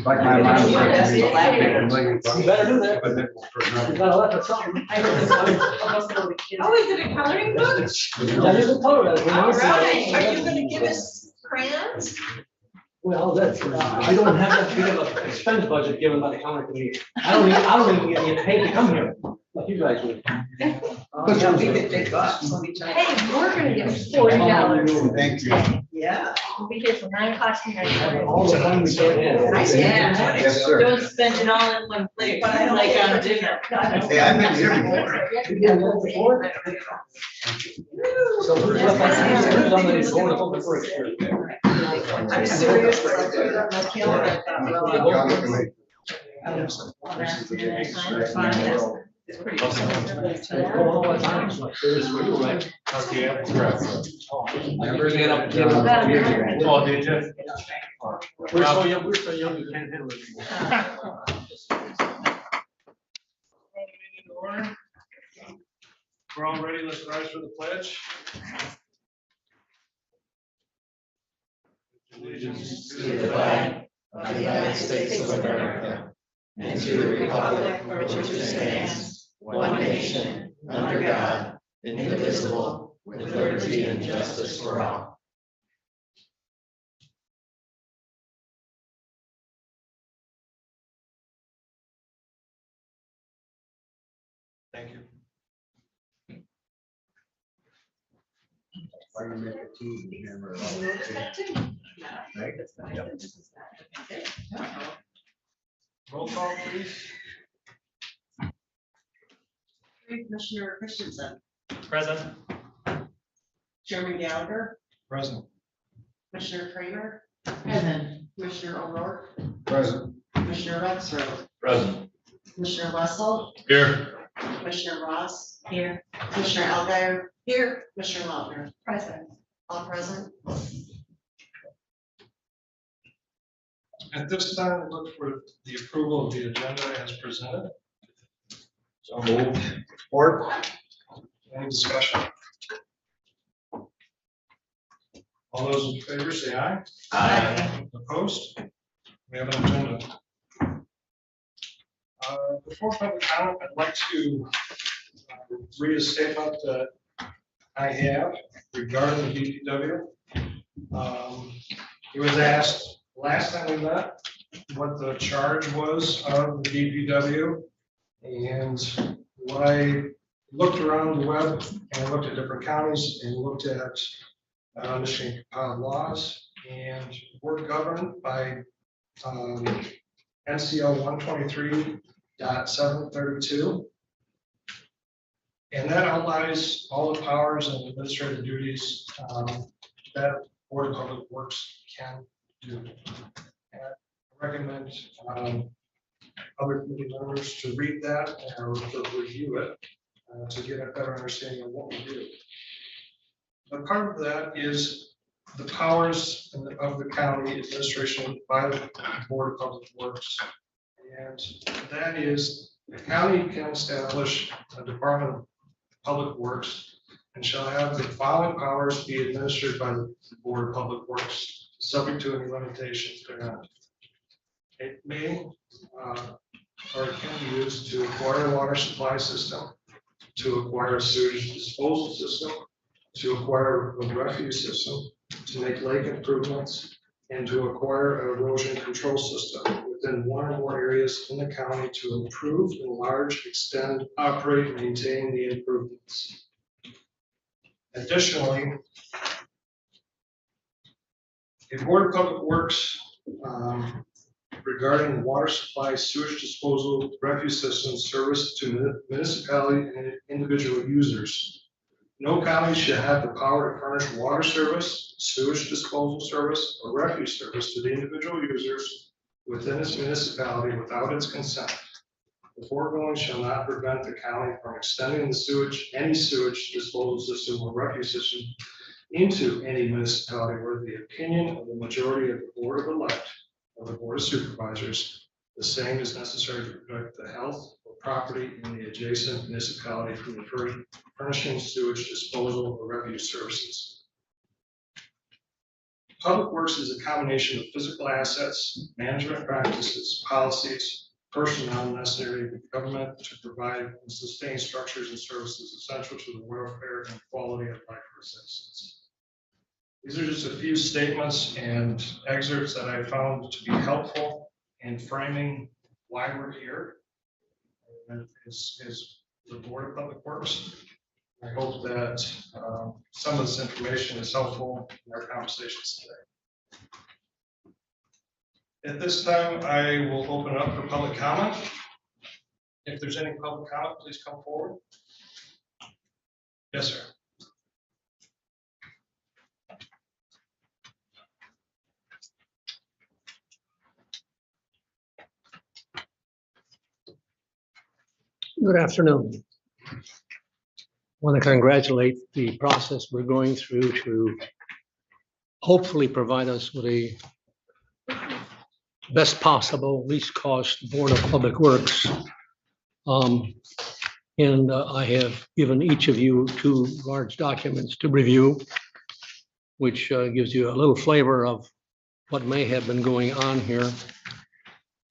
Like my mom said. You better do that. You gotta let us something. Oh, is it a coloring book? Yeah, you can color that. All right, are you gonna give us crayons? Well, that's, I don't have that big of an expense budget given by the county committee. I don't even get paid to come here, like you guys would. Yeah, we get big bucks. Hey, we're gonna get $40. Thank you. Yeah. We'll be here till 9 o'clock tonight. All the fun we can have. Yeah. Yes, sir. Don't spend it all in one place, But I don't like get on it. dinner. Hey, I've been here before. You get one before? So who's left on the going to public works here? I'm serious. But I put it on my calendar. I thought, well, it's pretty awesome. All the time, it's like, there's for you, right? Okay, Never get up. Oh, did you? We're so young, we can't handle it anymore. We're all ready, let's rise for the pledge. Allegiance To the flag of the United States of America and to the republic for which it stands, one nation, under God, indivisible, with liberty and justice for all. Thank you. Why you make a team hammer? Right? Roll call, please. Commissioner Christensen, Present. Chairman Gallagher, Present. Commissioner Kramer, present. Commissioner O'Rourke, Present. Commissioner Rexroth, Present. Commissioner Wessel, Here. Commissioner Ross, Here. Commissioner Algeier, here, Commissioner Lautner, Present. all present. At this time, we look for the approval of the agenda as presented. So moved. Support. Any discussion? All those in favor say aye. Aye. Opposed? We have an agenda. Before public comment, I'd like to read a statement that I have regarding the DPW. It was asked last time we met what the charge was of the DPW. And when I looked around the web and looked at different counties and looked at Michigan compiled laws, and we're governed by NCL 123.732. And that outlines all the powers and administrative duties that Board of Public Works can do. And I recommend other committee members to read that or to review it to get a better understanding of what we do. But part of that is the powers of the county administration by the Board of Public Works. And that is the county can establish a Department of Public Works and shall have the following powers be administered by the Board of Public Works, subject to any limitations thereon. It may or it can be used to acquire a water supply system, to acquire a sewage disposal system, to acquire a refuse system, to make lake improvements, and to acquire an erosion control system within one or more areas in the county to improve, enlarge, extend, operate, and maintain the improvements. Additionally, a Board of Public Works regarding water supply, sewage disposal, refuse system service to municipality and individual users. No county should have the power to furnish water service, sewage disposal service, or refuse service to the individual users within its municipality without its consent. The foregoing shall not prevent the county from extending the any sewage disposal system or refuse system into any municipality where the opinion of the majority of the Board of Elect of the Board of Supervisors, the same is necessary to protect the health or property in the adjacent municipality from the furnishing sewage disposal or refuse services. Public works is a combination of physical assets, management practices, policies, personnel necessary to government to provide and sustain structures and services essential to the welfare and quality of life for citizens. These are just a few statements and excerpts that I found to be helpful in framing why we're here. And is the Board of Public Works. I hope that some of this information is helpful in our conversations today. At this time, I will open up for public comment. If there's any public comment, please come forward. Yes, sir. Good afternoon. I want to congratulate the process we're going through to hopefully provide us with a best possible, least cost Board of Public Works. And I have given each of you 2 large documents to review, which gives you a little flavor of what may have been going on here.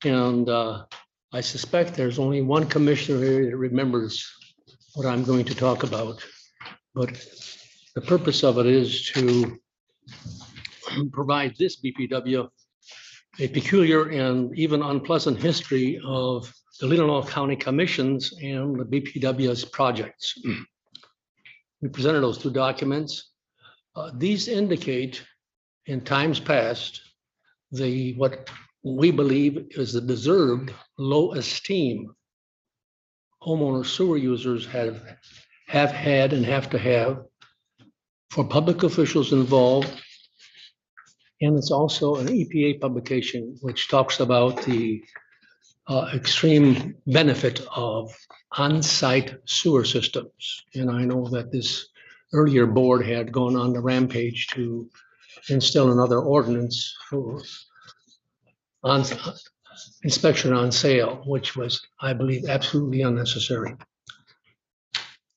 And I suspect there's only one commissioner here that remembers what I'm going to talk about. But the purpose of it is to provide this BPW a peculiar and even unpleasant history of the Leelanau County Commissions and the BPW's projects. We presented those 2 documents. These indicate in times past what we believe is the deserved low esteem homeowner sewer users have had and have to have for public officials involved. And it's also an EPA publication, which talks about the extreme benefit of on-site sewer systems. And I know that this earlier board had gone on the rampage to instill another ordinance for inspection on sale, which was, I believe, absolutely unnecessary.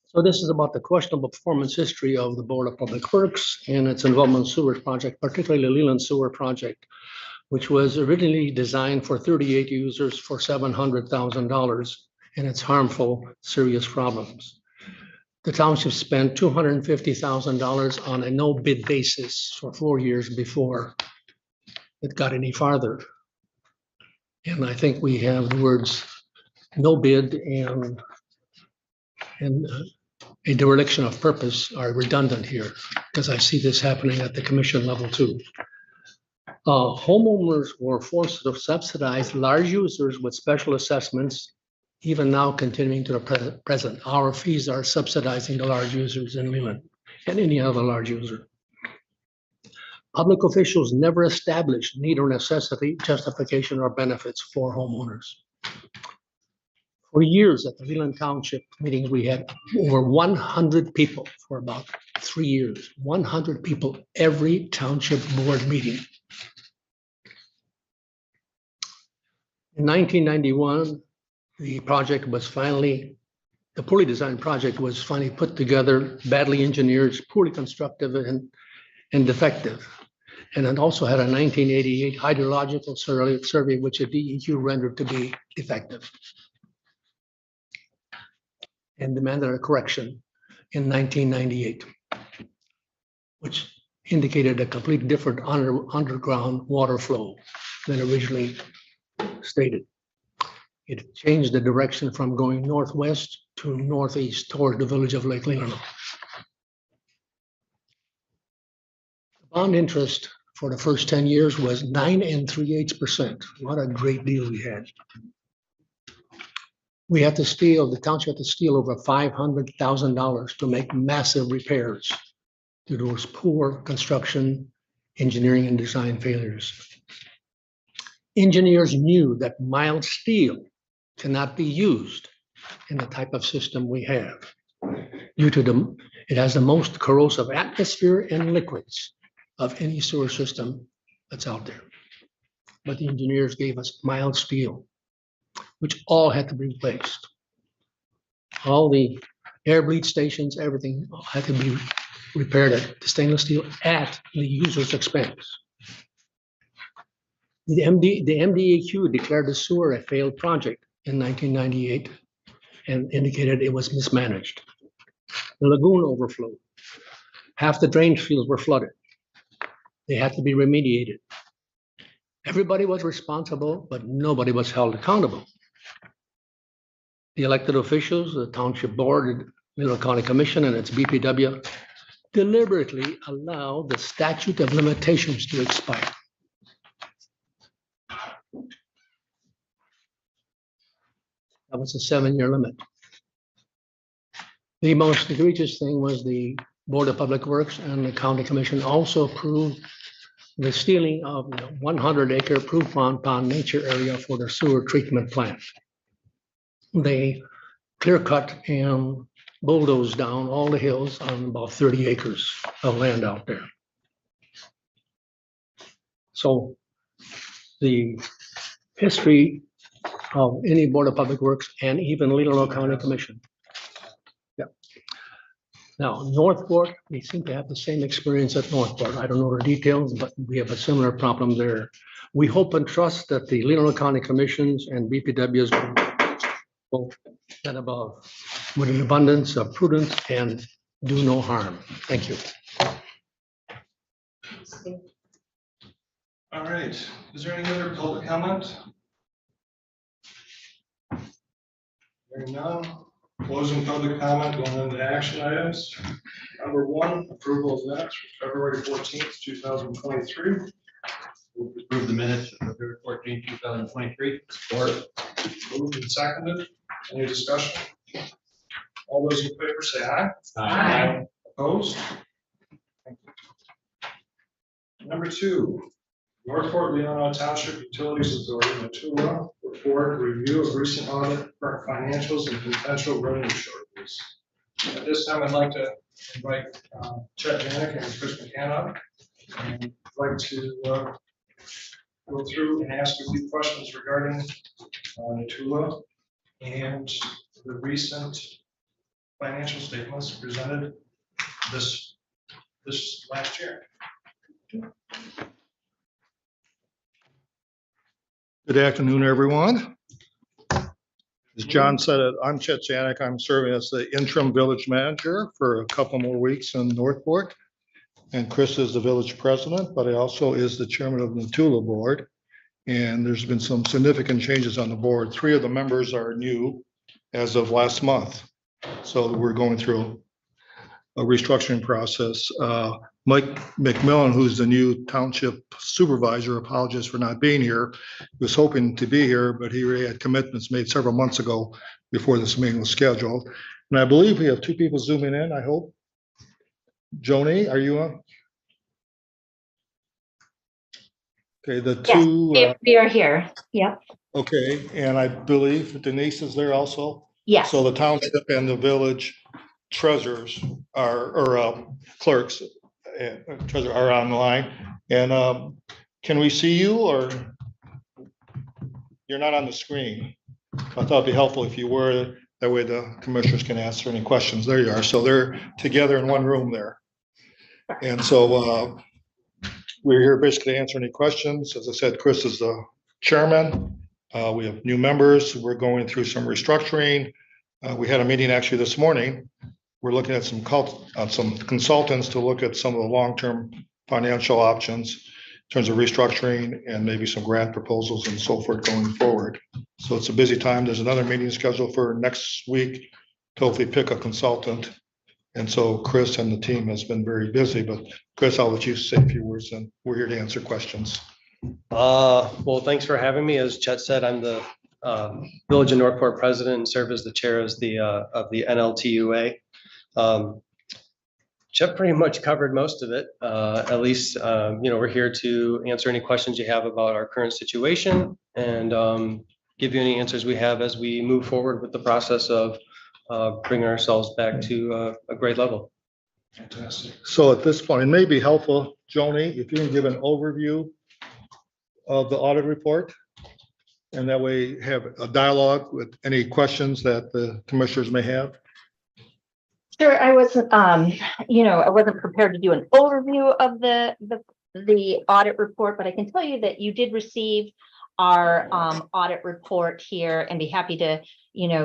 So this is about the questionable performance history of the Board of Public Works and its involvement in sewer project, particularly the Leland Sewer Project, which was originally designed for 38 users for $700,000 and its harmful, serious problems. The township spent $250,000 on a no bid basis for 4 years before it got any farther. And I think we have the words no bid and a dereliction of purpose are redundant here, because I see this happening at the commission level too. Homeowners were forced to subsidize large users with special assessments, even now continuing to the present. Our fees are subsidizing the large users in Leland and any other large user. Public officials never established need or necessity, justification, or benefits for homeowners. For years at the Leland Township meetings, we had over 100 people for about 3 years, 100 people every township board meeting. In 1991, the poorly designed project was finally put together, badly engineered, poorly constructive, and defective. And it also had a 1988 hydrological survey, which a DEQ rendered to be defective and demanded a correction in 1998, which indicated a completely different underground water flow than originally stated. It changed the direction from going northwest to northeast toward the village of Lake Leelanau. Bond interest for the first 10 years was 9 3/8%. What a great deal we had. The township had to steal over $500,000 to make massive repairs to those poor construction, engineering, and design failures. Engineers knew that mild steel cannot be used in the type of system we have due to it has the most corrosive atmosphere and liquids of any sewer system that's out there. But the engineers gave us mild steel, which all had to be replaced. All the air bleed stations, everything had to be repaired at the stainless steel at the user's expense. The MDEQ declared the sewer a failed project in 1998 and indicated it was mismanaged. The lagoon overflowed. Half the drainage fields were flooded. They had to be remediated. Everybody was responsible, but nobody was held accountable. The elected officials, the township board, the Leelanau County Commission, and its BPW deliberately allowed the statute of limitations to expire. That was a 7-year limit. The most egregious thing was the Board of Public Works and the County Commission also approved the stealing of 100-acre Proof Pond nature area for the sewer treatment plant. They clear cut and bulldozed down all the hills on about 30 acres of land out there. So the history of any Board of Public Works and even Leelanau County Commission. Yeah. Now, Northport, we seem to have the same experience at Northport. I don't know the details, but we have a similar problem there. We hope and trust that the Leelanau County Commissions and BPWs will that above with an abundance of prudence and do no harm. Thank you. All right, is there any other public comment? Hearing none, closing public comment, going into action items. Number 1, approval of minutes for February 14th, 2023. Move to approve the minutes of February 14, 2023. Support. Moved and seconded. Any discussion? All those in favor say aye. Aye. Opposed? Thank you. Number 2, Northport Leelanau Township Utilities Authority, Matula, report review of recent audit, current financials, and potential revenue shortages. At this time, I'd like to invite Chet Janik and Chris McCann up. And I'd like to go through and ask a few questions regarding Matula and the recent financial statements presented this last year. Good afternoon, everyone. As John said, I'm Chet Janik. I'm serving as the interim village manager for a couple more weeks in Northport. And Chris is the village president, but he also is the chairman of the Matula board. And there's been some significant changes on the board. 3 of the members are new as of last month. So we're going through a restructuring process. Mike McMillan, who's the new township supervisor, apologies for not being here. He was hoping to be here, but he already had commitments made several months ago before this meeting was scheduled. And I believe we have 2 people zooming in, I hope. Joni, are you on? Okay, the 2. We are here. Yep. Okay, and I believe Denise is there also. Yes. So the township and the village treasurers or clerks treasurer are on the line. And can we see you, or you're not on the screen? I thought it'd be helpful if you were, that way the commissioners can answer any questions. There you are. So they're together in one room there. And so we're here basically to answer any questions. As I said, Chris is the chairman. We have new members. We're going through some restructuring. We had a meeting actually this morning. We're looking at some consultants to look at some of the long-term financial options in terms of restructuring and maybe some grant proposals and so forth going forward. So it's a busy time. There's another meeting scheduled for next week to hopefully pick a consultant. And so Chris and the team has been very busy, but Chris, I'll let you say a few words and we're here to answer questions. Well, thanks for having me. As Chet said, I'm the Village of Northport president and serve as the chair of the NLTUA. Chet pretty much covered most of it. At least, we're here to answer any questions you have about our current situation and give you any answers we have as we move forward with the process of bringing ourselves back to a grade level. Fantastic. So at this point, it may be helpful, Joni, if you can give an overview of the audit report. And that way have a dialogue with any questions that the commissioners may have. Sure, I wasn't, I wasn't prepared to do an overview of the audit report, but I can tell you that you did receive our audit report here and be happy to,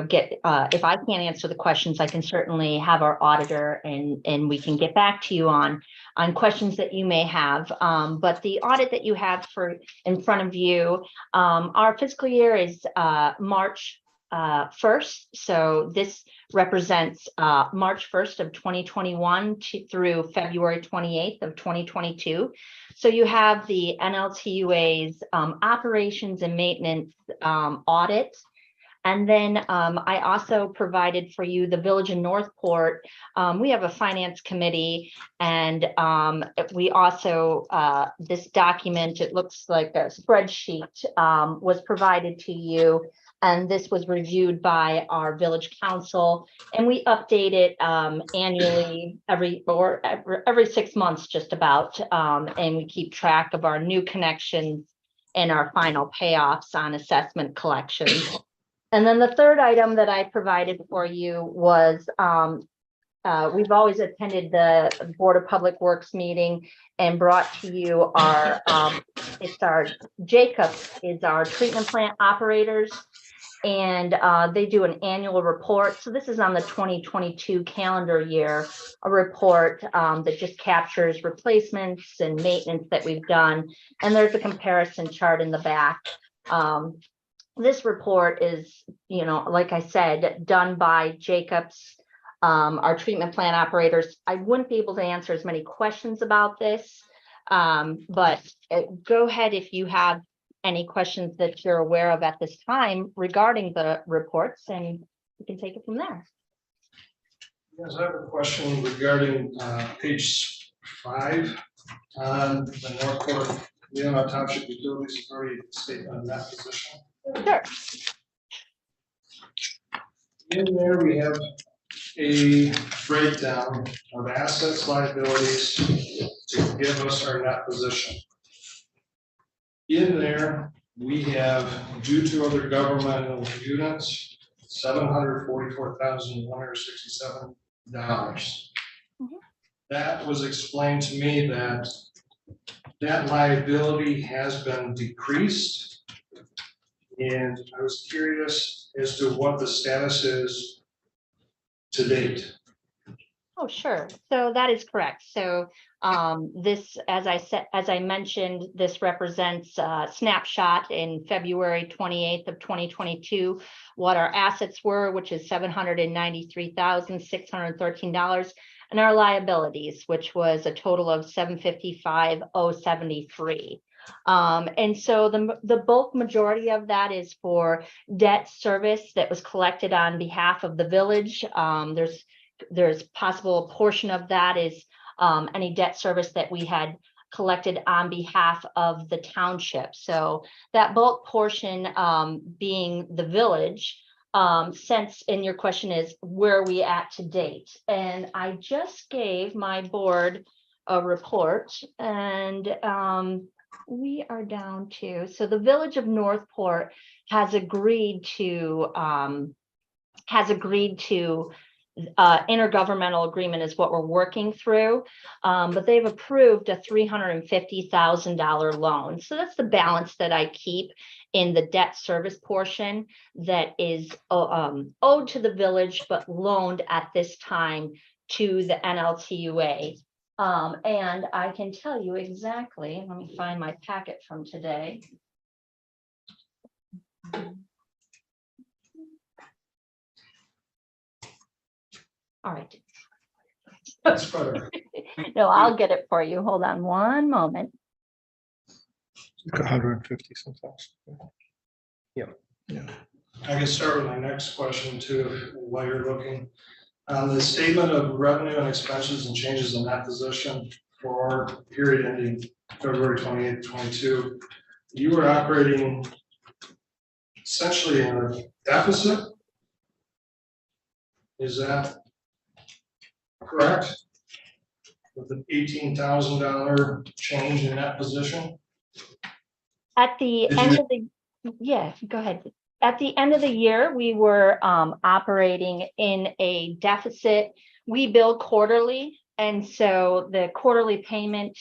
get, if I can't answer the questions, I can certainly have our auditor and we can get back to you on questions that you may have. But the audit that you have in front of you, our fiscal year is March 1st. So this represents March 1st of 2021 through February 28th of 2022. So you have the NLTUA's operations and maintenance audit. And then I also provided for you the Village of Northport. We have a finance committee, and we also, this document, it looks like a spreadsheet, was provided to you. And this was reviewed by our village council, and we update it annually every 6 months, just about. And we keep track of our new connections and our final payoffs on assessment collections. And then the third item that I provided for you was we've always attended the Board of Public Works meeting and brought to you our it's our Jacobs is our treatment plant operators. And they do an annual report. So this is on the 2022 calendar year, a report that just captures replacements and maintenance that we've done. And there's a comparison chart in the back. This report is, like I said, done by Jacobs, our treatment plant operators. I wouldn't be able to answer as many questions about this, but go ahead if you have any questions that you're aware of at this time regarding the reports, and we can take it from there. Yes, I have a question regarding page 5 on the Northport Leelanau Township Utilities Authority statement of that position. Sure. In there, we have a breakdown of assets, liabilities to give us our net position. In there, we have, due to other governmental units, $744,167. That was explained to me that liability has been decreased. And I was curious as to what the status is to date. Oh, sure. So that is correct. So this, as I mentioned, this represents a snapshot in February 28th of 2022, what our assets were, which is $793,613, and our liabilities, which was a total of $755,073. And so the bulk majority of that is for debt service that was collected on behalf of the village. There's possible a portion of that is any debt service that we had collected on behalf of the township. So that bulk portion being the village, since, and your question is, where are we at to date? And I just gave my board a report, and we are down to, so the Village of Northport has agreed to intergovernmental agreement is what we're working through, but they've approved a $350,000 loan. So that's the balance that I keep in the debt service portion that is owed to the village, but loaned at this time to the NLTUA. And I can tell you exactly, let me find my packet from today. All right. That's better. No, I'll get it for you. Hold on one moment. 150 sometimes. I can start with my next question too, while you're looking. The statement of revenue and expenses and changes in that position for period ending February 28th, 22, you were operating essentially in a deficit. Is that correct? With an $18,000 change in that position? At the end of the, yeah, go ahead. At the end of the year, we were operating in a deficit We bill quarterly, and so the quarterly payment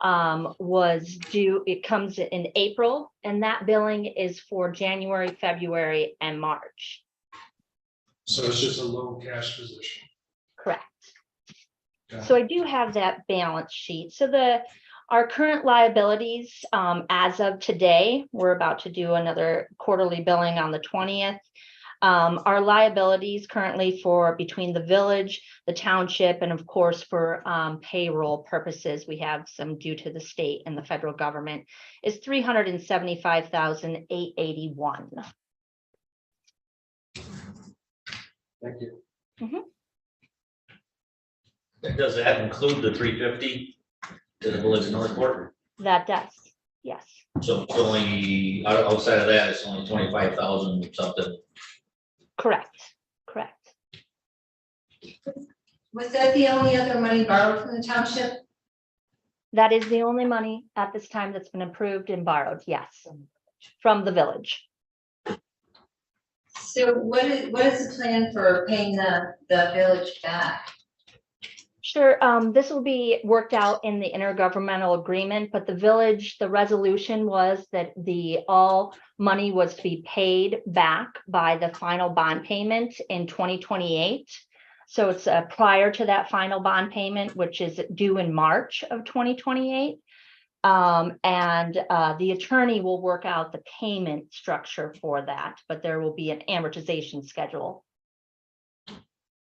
was due, it comes in April, and that billing is for January, February, and March. So it's just a low cash position. Correct. Got So I do have that balance sheet. So our current liabilities, as of today, we're about to do another quarterly billing on the 20th. Our liabilities currently for between the village, the township, and of course for payroll purposes, we have some due to the state and the federal government, is $375,881. Thank you. Does that include the 350 to the village of Northport? That does, yes. So it's only, outside of that, it's only 25,000 something. Correct, correct. Was that the only other money borrowed from the township? That is the only money at this time that's been approved and borrowed, yes, from the village. So what is the plan for paying the village back? Sure, this will be worked out in the intergovernmental agreement, but the village, the resolution was that all money was to be paid back by the final bond payment in 2028. So it's prior to that final bond payment, which is due in March of 2028. The attorney will work out the payment structure for that, but there will be an amortization schedule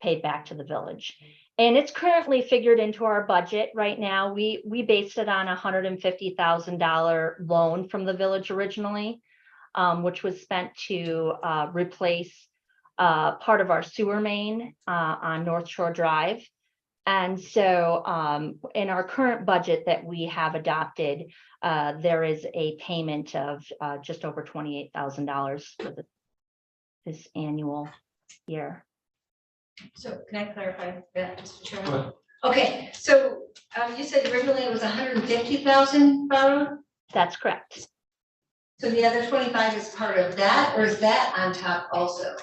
paid back to the village. And it's currently figured into our budget right now. We based it on a $150,000 loan from the village originally, which was spent to replace part of our sewer main on North Shore Drive. And so in our current budget that we have adopted, there is a payment of just over $28,000 for this annual year. So can I clarify that, Mr. Chairman? Okay, so you said originally it was 150,000 borrowed? That's correct. So the other 25 is part of that, or is that on top also?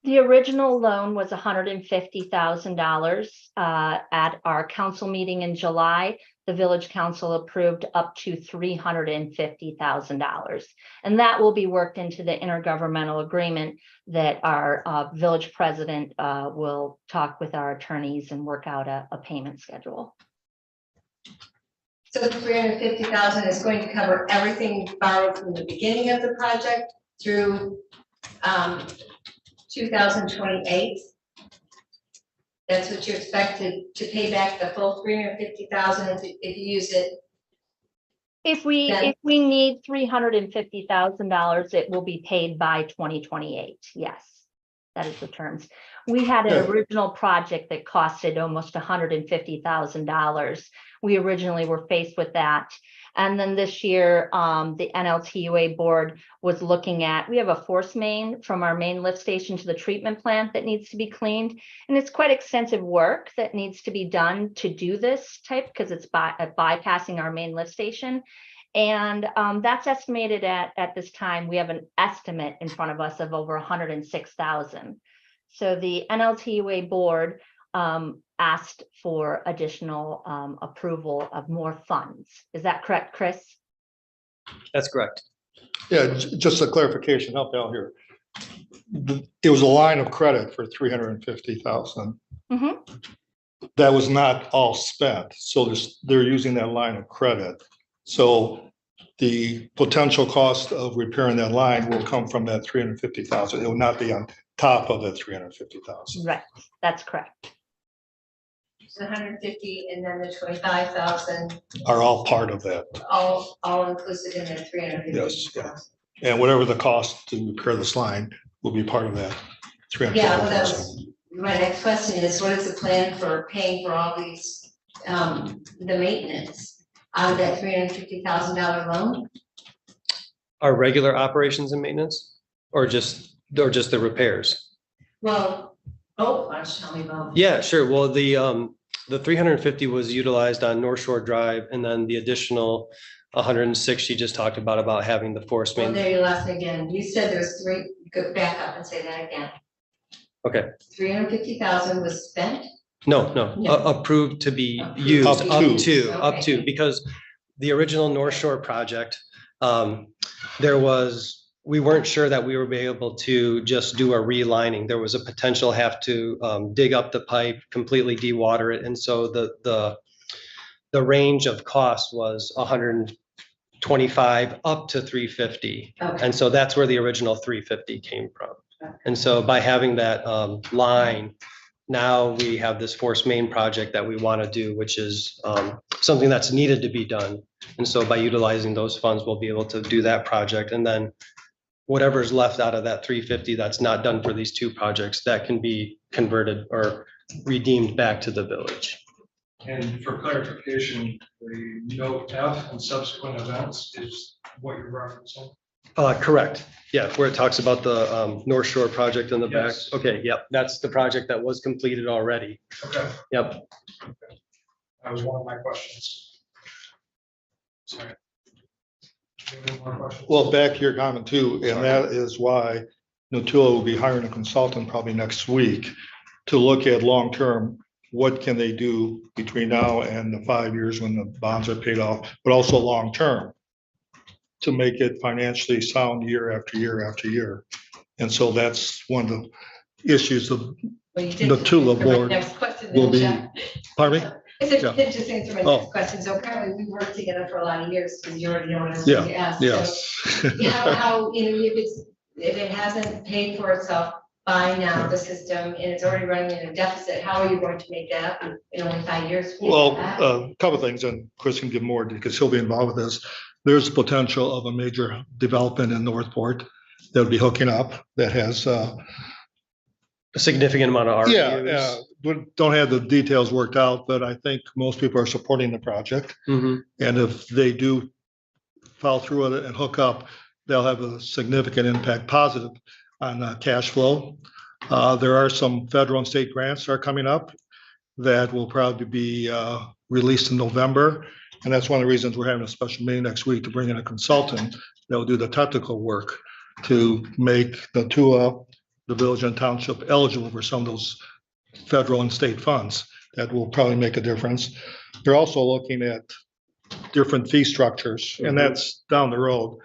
The original loan was $150,000 at our council meeting in July. The village council approved up to $350,000. And that will be worked into the intergovernmental agreement that our village president will talk with our attorneys and work out a payment schedule. So the 350,000 is going to cover everything borrowed from the beginning of the project through 2028. That's what you expected to pay back the full 350,000 if you use it. If we need $350,000, it will be paid by 2028. Yes, that is the terms. We had an original project that costed almost $150,000. We originally were faced with that. And then this year, the NLTUA board was looking at, we have a force main from our main lift station to the treatment plant that needs to be cleaned. And it's quite extensive work that needs to be done to do this type because it's bypassing our main lift station. And that's estimated at this time, we have an estimate in front of us of over $106,000. So the NLTUA board asked for additional approval of more funds. Is that correct, Chris? That's correct. Yeah, just a clarification, help out here. It was a line of credit for 350,000. Mm-hmm. That was not all spent, so they're using that line of credit. So the potential cost of repairing that line will come from that 350,000. It will not be on top of that 350,000. Right, that's correct. So 150 and then the 25,000. Are all part of that. All inclusive in the 350. Yes, yeah. And whatever the cost to repair this line will be part of that. Yeah, well, that was my next question is what is the plan for paying for all these, the maintenance out of that $350,000 loan? Our regular operations and maintenance, or just the repairs? Well, why don't you tell me about? Yeah, sure. Well, the 350 was utilized on North Shore Drive, and then the additional 106 you just talked about having the force Well, main. there you lost me again. You said there's three. Go back up and say that again. Okay, 350,000 was spent? no, No. approved to be Approved. used, Up to. up to, Okay. because the original North Shore project, we weren't sure that we would be able to just do a relining. There was a potential have to dig up the pipe, completely dewater it, and so the range of cost was 125 up to 350. Okay. And so that's where the original 350 came from. Okay. And so by having that line, now we have this force main project that we want to do, which is something that's needed to be done. And so by utilizing those funds, we'll be able to do that project. And then whatever's left out of that 350 that's not done for these two projects, that can be converted or redeemed back to the village. And for clarification, the note F and subsequent events is what you're referencing? Correct. Yeah, where it talks about the North Shore project in the back. Yes. Okay, yep, that's the project that was completed already. Okay, Yep. that was one of my questions. Sorry. Any more questions? Well, back to your comment too, and that is why Natula will be hiring a consultant probably next week to look at long-term, what can they do between now and the 5 years when the bonds are paid off, but also long-term to make it financially sound year after year after year. And so that's one of the issues of, Well, you did Natula answer my board next question, will didn't be, you? pardon me? I said, Yeah. you did just answer my Oh. next question. So apparently we worked together for a lot of years because you already know what I was going to ask. So Yes. how, if it hasn't paid for itself by now, the system, and it's already running in a deficit, how are you going to make that up in only 5 years? Well, a couple of things, and Chris can give more because he'll be involved with this. There's potential of a major development in Northport that'll be hooking up that has, A significant amount of RVUs. we don't have the details worked out, but I think most people are supporting the project. Mhm. And if they do follow through with it and hook up, they'll have a significant impact, positive on cash flow. There are some federal and state grants that are coming up that will probably be released in November. And that's one of the reasons we're having a special meeting next week to bring in a consultant that will do the technical work to make the village and township eligible for some of those federal and state funds. That will probably make a difference. They're also looking at different fee structures, and that's down the road.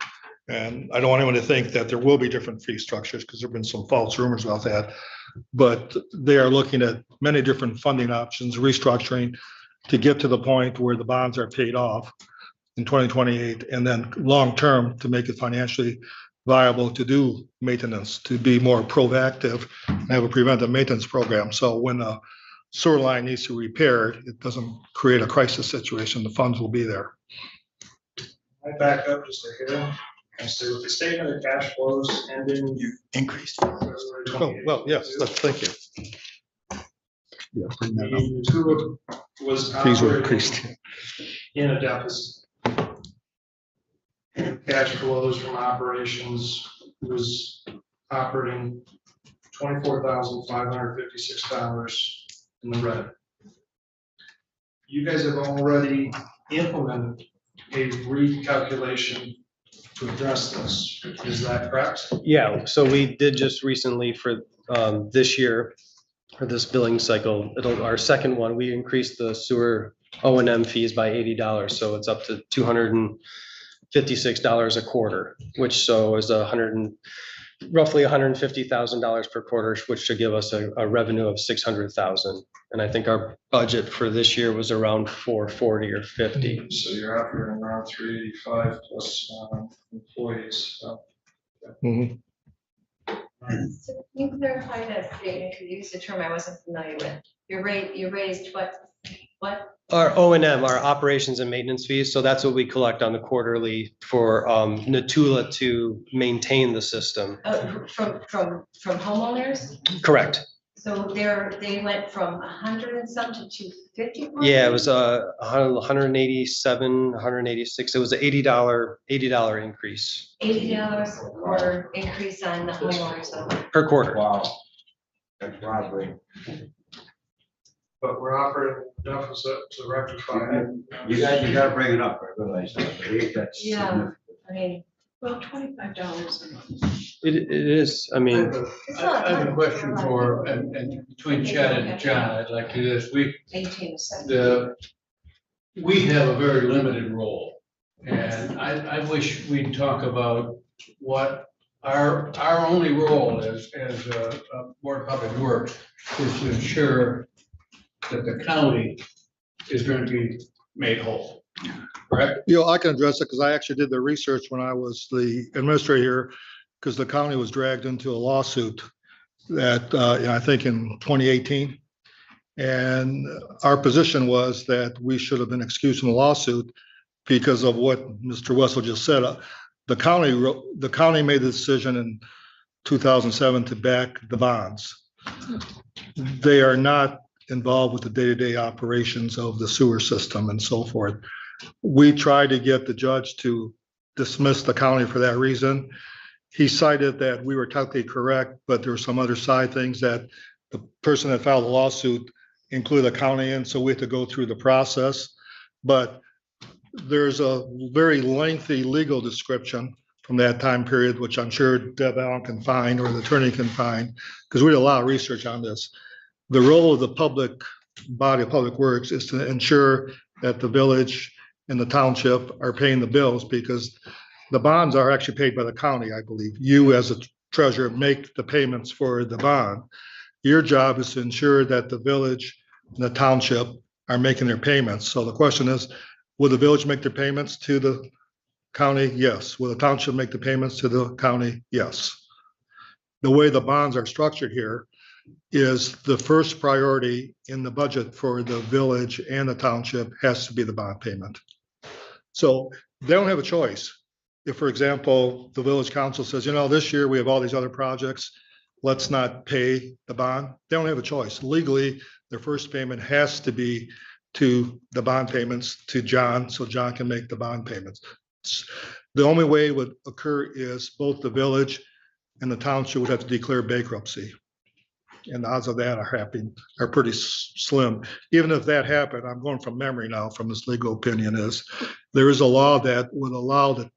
And I don't want anyone to think that there will be different fee structures because there've been some false rumors about that. But they are looking at many different funding options, restructuring to get to the point where the bonds are paid off in 2028, and then long-term to make it financially viable to do maintenance, to be more proactive and have a preventive maintenance program. So when a sewer line needs to be repaired, it doesn't create a crisis situation. The funds will be there. I back up just a hair. And so with the statement of cash flows ending. You increased. Oh, well, yes, thank you. Yeah, bring that up. The TULIP was Fees were operating increased. in a deficit. Cash flows from operations was operating $24,556 in the red. You guys have already implemented a recalculation to address this. Is that correct? Yeah, so we did just recently for this year, for this billing cycle, our second one, we increased the sewer O&M fees by $80. So it's up to $256 a quarter, which so is roughly $150,000 per quarter, which should give us a revenue of $600,000. And I think our budget for this year was around 440 or 50. So you're operating around 385 plus employees. So Mhm. So can you clarify that statement? Because you used a term I wasn't familiar with. You raised what? Our O&M, our operations and maintenance fees. So that's what we collect on the quarterly for Natula to maintain the system. From homeowners? Correct. So they went from 100 and some to 250? Yeah, it was 187, 186. It was an $80 increase $80 or increase on the homeowners. per quarter. Wow. That's robbery. but we're operating a deficit to rectify it. You gotta bring it up, I realize that. That's Yeah. significant. I mean, Well, $25 a month. It is, I mean, I have a question for, and between Chad and John, I'd like to do this. 18 to 7. We have a very limited role. And I wish we'd talk about what our only role as a Board of Public Works is to ensure that the county is going to be made whole. Correct? You know, I can address it because I actually did the research when I was the administrator here, because the county was dragged into a lawsuit that, I think in 2018. And our position was that we should have been excused from the lawsuit because of what Mr. Wessel just said. The county made the decision in 2007 to back the bonds. They are not involved with the day-to-day operations of the sewer system and so forth. We tried to get the judge to dismiss the county for that reason. He cited that we were technically correct, but there were some other side things that the person that filed the lawsuit included the county in, so we had to go through the process. But there's a very lengthy legal description from that time period, which I'm sure Deb Allen can find or the attorney can find, because we did a lot of research on this. The role of the public body of public works is to ensure that the village and the township are paying the bills, because the bonds are actually paid by the county, I believe. You as a treasurer make the payments for the bond. Your job is to ensure that the village and the township are making their payments. So the question is, will the village make their payments to the county? Yes. Will the township make the payments to the county? Yes. The way the bonds are structured here is the first priority in the budget for the village and the township has to be the bond payment. So they don't have a choice. If, for example, the village council says, this year we have all these other projects, let's not pay the bond. They don't have a choice. Legally, their first payment has to be to the bond payments to John, so John can make the bond payments. The only way it would occur is both the village and the township would have to declare bankruptcy. And the odds of that are pretty slim. Even if that happened, I'm going from memory now from this legal opinion, is there is a law that would allow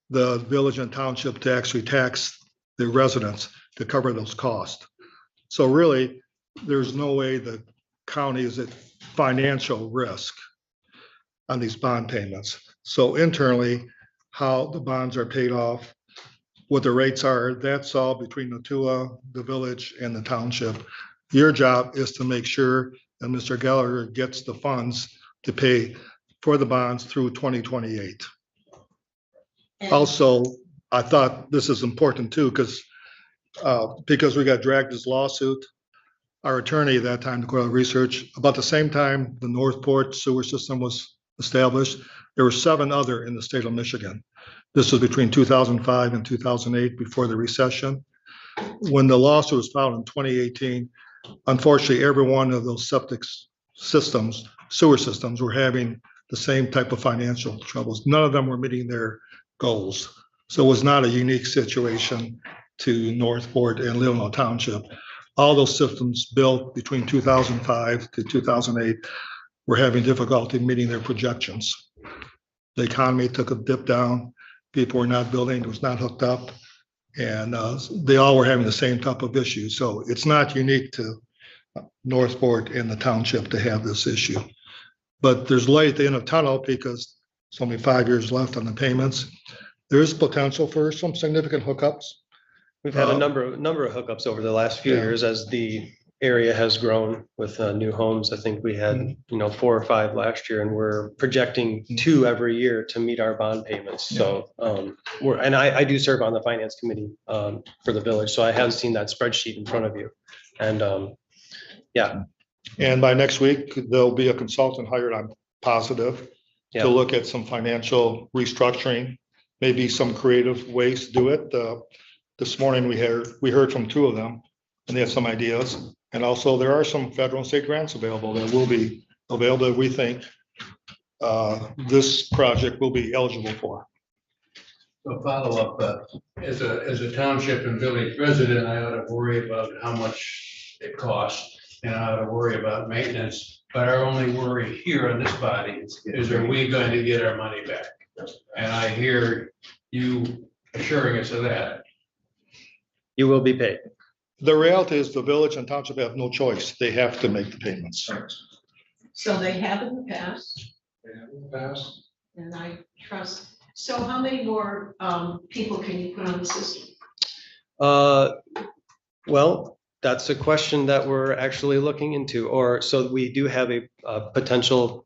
the village and township to actually tax the residents to cover those costs. So really, there's no way the county is at financial risk on these bond payments. So internally, how the bonds are paid off, what the rates are, that's all between the village and the township. Your job is to make sure that Mr. Gallagher gets the funds to pay for the bonds through 2028. Also, I thought this is important too, because we got dragged this lawsuit. Our attorney at that time, to go out research, about the same time the Northport sewer system was established, there were 7 other in the state of Michigan. This was between 2005 and 2008, before the recession. When the lawsuit was filed in 2018, unfortunately, every one of those septic systems, sewer systems, were having the same type of financial troubles. None of them were meeting their goals. So it was not a unique situation to Northport and Leelanau Township. All those systems built between 2005 to 2008 were having difficulty meeting their projections. The economy took a dip down. People were not building, it was not hooked up. And they all were having the same type of issue. So it's not unique to Northport and the township to have this issue. But there's light at the end of the tunnel because it's only 5 years left on the payments. There is potential for some significant hookups. we've had a number of hookups over the last few Yeah. years as the area has grown with new homes. I think we had, 4 or 5 last year, and we're projecting 2 every year to meet our bond payments. So I do serve on the finance committee for the village, so I have seen that spreadsheet in front of you. And And by next week, there'll be a consultant hired, I'm positive, Yeah. to look at some financial restructuring, maybe some creative ways to do it. This morning, we heard from 2 of them, and they have some ideas. And also, there are some federal and state grants available that will be available that we think this project will be eligible for. A follow-up, as a township and village resident, I ought to worry about how much it costs, and I ought to worry about maintenance. But our only worry here on this body is, are we going to get our money back? And I hear you assuring us of that. You will be paid. The reality is the village and township have no choice. They have to make the payments. So they have in the past, They have in the past. and I trust. So how many more people can you put on the system? Well, that's a question that we're actually looking into, so we do have a potential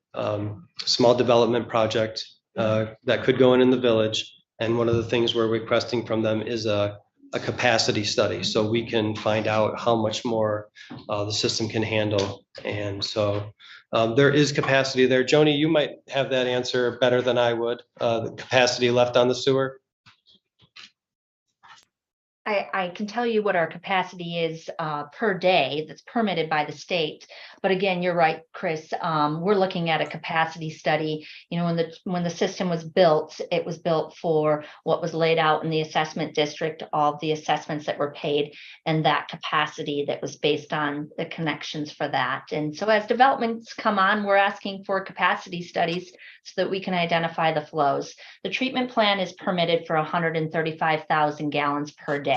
small development project that could go in the village. And one of the things we're requesting from them is a capacity study, so we can find out how much more the system can handle. And so there is capacity there. Joni, you might have that answer better than I would, the capacity left on the sewer. I can tell you what our capacity is per day that's permitted by the state. But again, you're right, Chris. We're looking at a capacity study. You know, when the system was built, it was built for what was laid out in the assessment district, all the assessments that were paid, and that capacity that was based on the connections for that. And so as developments come on, we're asking for capacity studies so that we can identify the flows. The treatment plan is permitted for 135,000 gallons per day.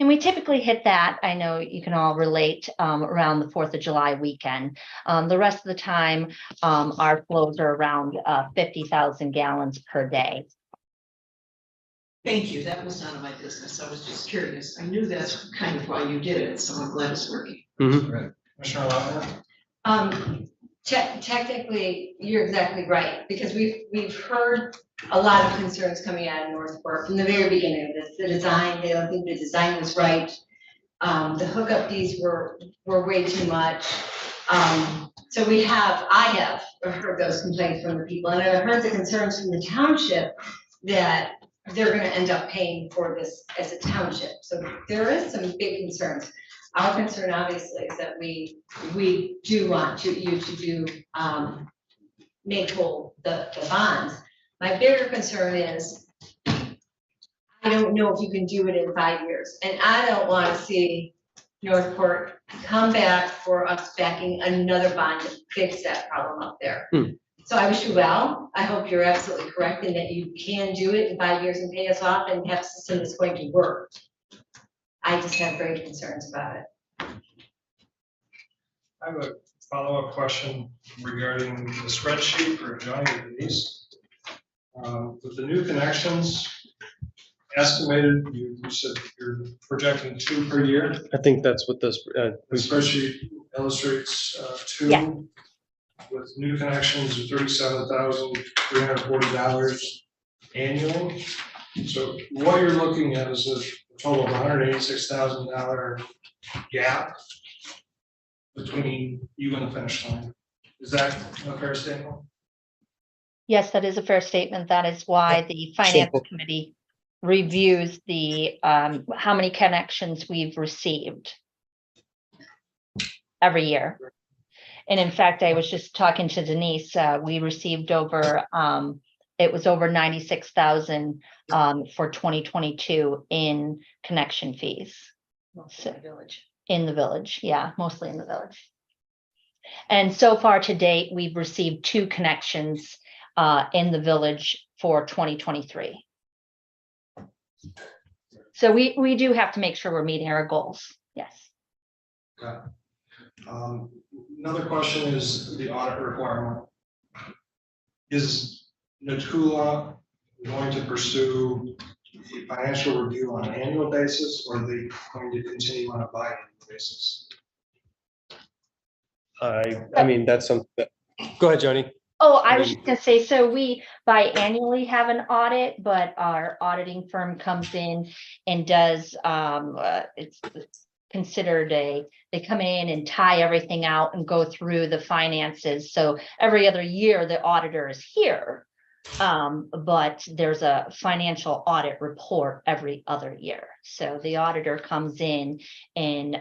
And we typically hit that. I know you can all relate around the 4th of July weekend. The rest of the time, our flows are around 50,000 gallons per day. Thank you. That was none of my business. I was just curious. I knew that's kind of why you did it, so I'm glad it's working. Commissioner Lautner? Technically, you're exactly right, because we've heard a lot of concerns coming out of Northport from the very beginning of this. The design, they don't think the design was right. The hookup fees were way too much. So I have heard those complaints from the people, and I've heard the concerns from the township that they're gonna end up paying for this as a township. So there is some big concerns. Our concern obviously is that we do want you to do, make whole the bonds. My bigger concern is, I don't know if you can do it in 5 years, and I don't wanna see Northport come back for us backing another bond to fix that problem up there. So I wish you well. I hope you're absolutely correct in that you can do it in 5 years and pay us off and have a system that's going to work. I just have great concerns about it. I have a follow-up question regarding the spreadsheet for Johnny and Denise. With the new connections estimated, you said you're projecting 2 per year. I think that's what this, The spreadsheet illustrates 2 Yeah. with new connections of $37,340 annually. So what you're looking at is a total of $186,000 gap between you and the finish line. Is that a fair statement? Yes, that is a fair statement. That is why the finance committee reviews the how many connections we've received every year. And in fact, I was just talking to Denise, we received over, it was over 96,000 for 2022 in connection fees. In the village, yeah, mostly in the village. And so far to date, we've received 2 connections in the village for 2023. So we do have to make sure we're meeting our goals, yes. Okay. Another question is the audit requirement. Is Natula going to pursue a financial review on an annual basis, or are they going to continue on a biannual basis? I mean, that's something that, go ahead, Joni. Oh, I was just gonna say, so we biannually have an audit, but our auditing firm comes in and does, it's considered they come in and tie everything out and go through the finances. So every other year, the auditor is here. But there's a financial audit report every other year. So the auditor comes in and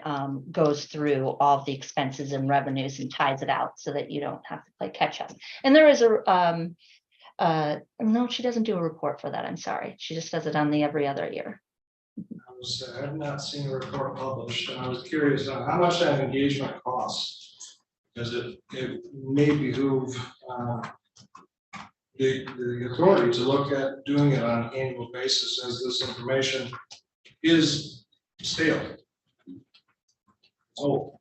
goes through all the expenses and revenues and ties it out so that you don't have to play catch up. And there is no, she doesn't do a report for that. I'm sorry. She just does it on the every other year. I have not seen a report published, and I was curious on how much that engagement costs. Because it may behoove the authority to look at doing it on an annual basis as this information is stale. Oh.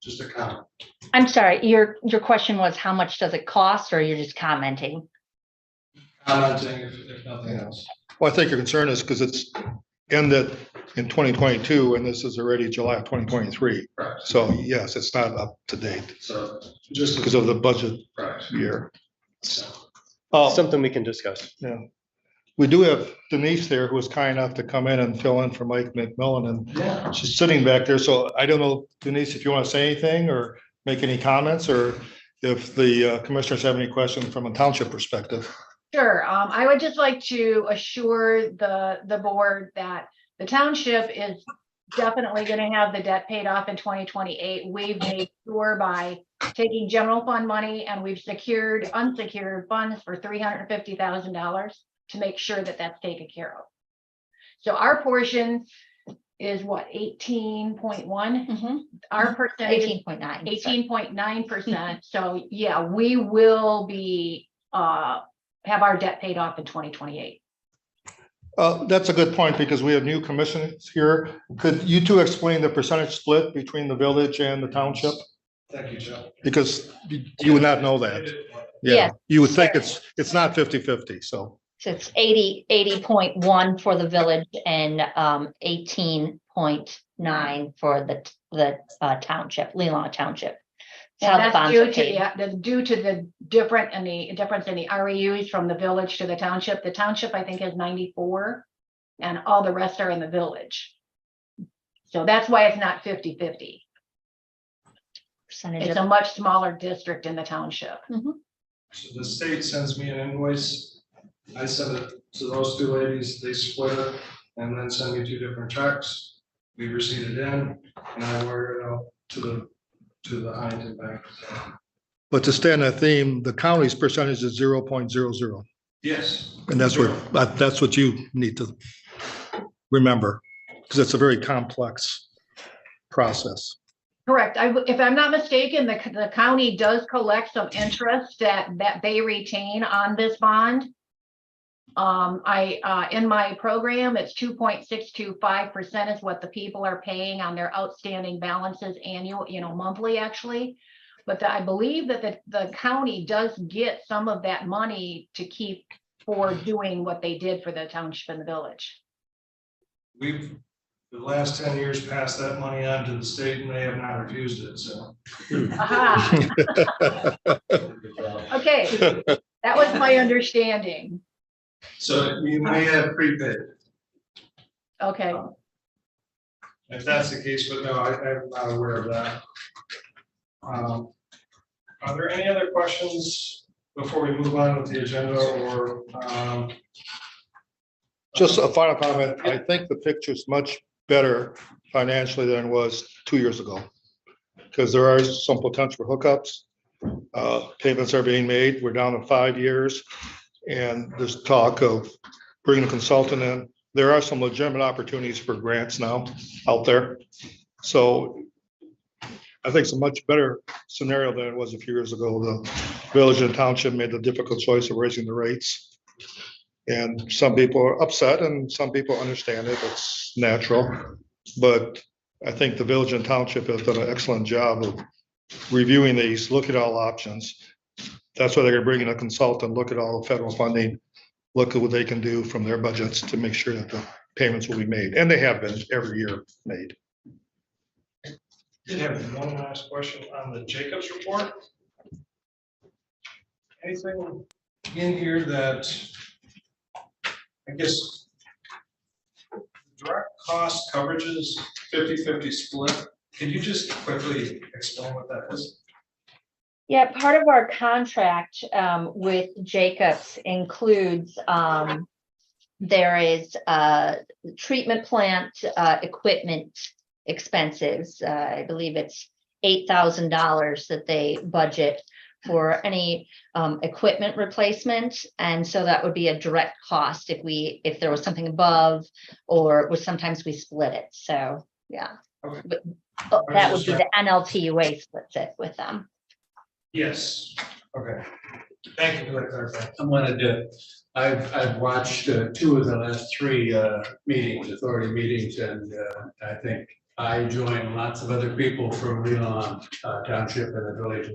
Just a comment. I'm sorry, your question was how much does it cost, or you're just commenting? Commenting if nothing else. Well, I think your concern is because it's ended in 2022 and this is already July of 2023. Correct. So yes, it's not up to date So just because of the budget correct. year. So, Something we can discuss. Yeah. We do have Denise there who was kind enough to come in and fill in for Mike McMillan, and yeah. she's sitting back there. So I don't know, Denise, if you want to say anything or make any comments, or if the commissioners have any questions from a township perspective. Sure, I would just like to assure the board that the township is definitely gonna have the debt paid off in 2028. We've made sure by taking general fund money, and we've secured unsecured funds for $350,000 to make sure that that's taken care of. So our portion is what, 18.1? Our percentage is 18.9. 18.9%. So yeah, we will be, have our debt paid off in 2028. That's a good point because we have new commissioners here. Could you two explain the percentage split between the village and the township? Thank you, Joe. Because you would not know that. Yeah, Yes, you would think sure. it's not 50-50, so. So it's 80.1 for the village and 18.9 for the township, Leelanau Township. That's how the And bonds are paid. that's due to the difference in the REUs from the village to the township. The township, I think, has 94, and all the rest are in the village. So that's why it's not 50-50. Percentage It's of- a much smaller district in the township. So the state sends me an invoice. I send it to those two ladies, they split it, and then send me two different checks. We receipt it in, and I wire it out to the Huntington Bank. But to stay on that theme, the county's percentage is 0.00. Yes. And that's what you need to remember, because it's a very complex process. Correct. If I'm not mistaken, the county does collect some interest that they retain on this bond. In my program, it's 2.625% is what the people are paying on their outstanding balances annual, monthly actually. But I believe that the county does get some of that money to keep for doing what they did for the township and the village. We've, the last 10 years, passed that money on to the state, and they have not refused it, so. Aha. Okay, that was my understanding. So you may have prepaid, Okay. if that's the case, but no, I'm not aware of that. Are there any other questions before we move on with the agenda, or? Just a final comment. I think the picture's much better financially than it was 2 years ago. Because there are some potential hookups. Payments are being made. We're down to 5 years. And there's talk of bringing a consultant in. There are some legitimate opportunities for grants now out there. So I think it's a much better scenario than it was a few years ago. The village and township made the difficult choice of raising the rates. And some people are upset and some people understand it. It's natural. But I think the village and township have done an excellent job of reviewing these, look at all options. That's why they're gonna bring in a consultant, look at all the federal funding, look at what they can do from their budgets to make sure that the payments will be made. And they have been every year made. Did have one last question on the Jacobs report. Anything in here that, I guess, direct cost coverages, 50-50 split? Could you just quickly explain what that is? Yeah, part of our contract with Jacobs includes there is treatment plant equipment expenses. I believe it's $8,000 that they budget for any equipment replacement. And so that would be a direct cost if there was something above, or sometimes we split it. So yeah. Okay. But that would be the NLTUA splits it with them. Yes, okay. Thank you for that clarification. I wanted to, I've watched two of the last three meetings, authority meetings, and I think I join lots of other people from Leelanau Township and the village,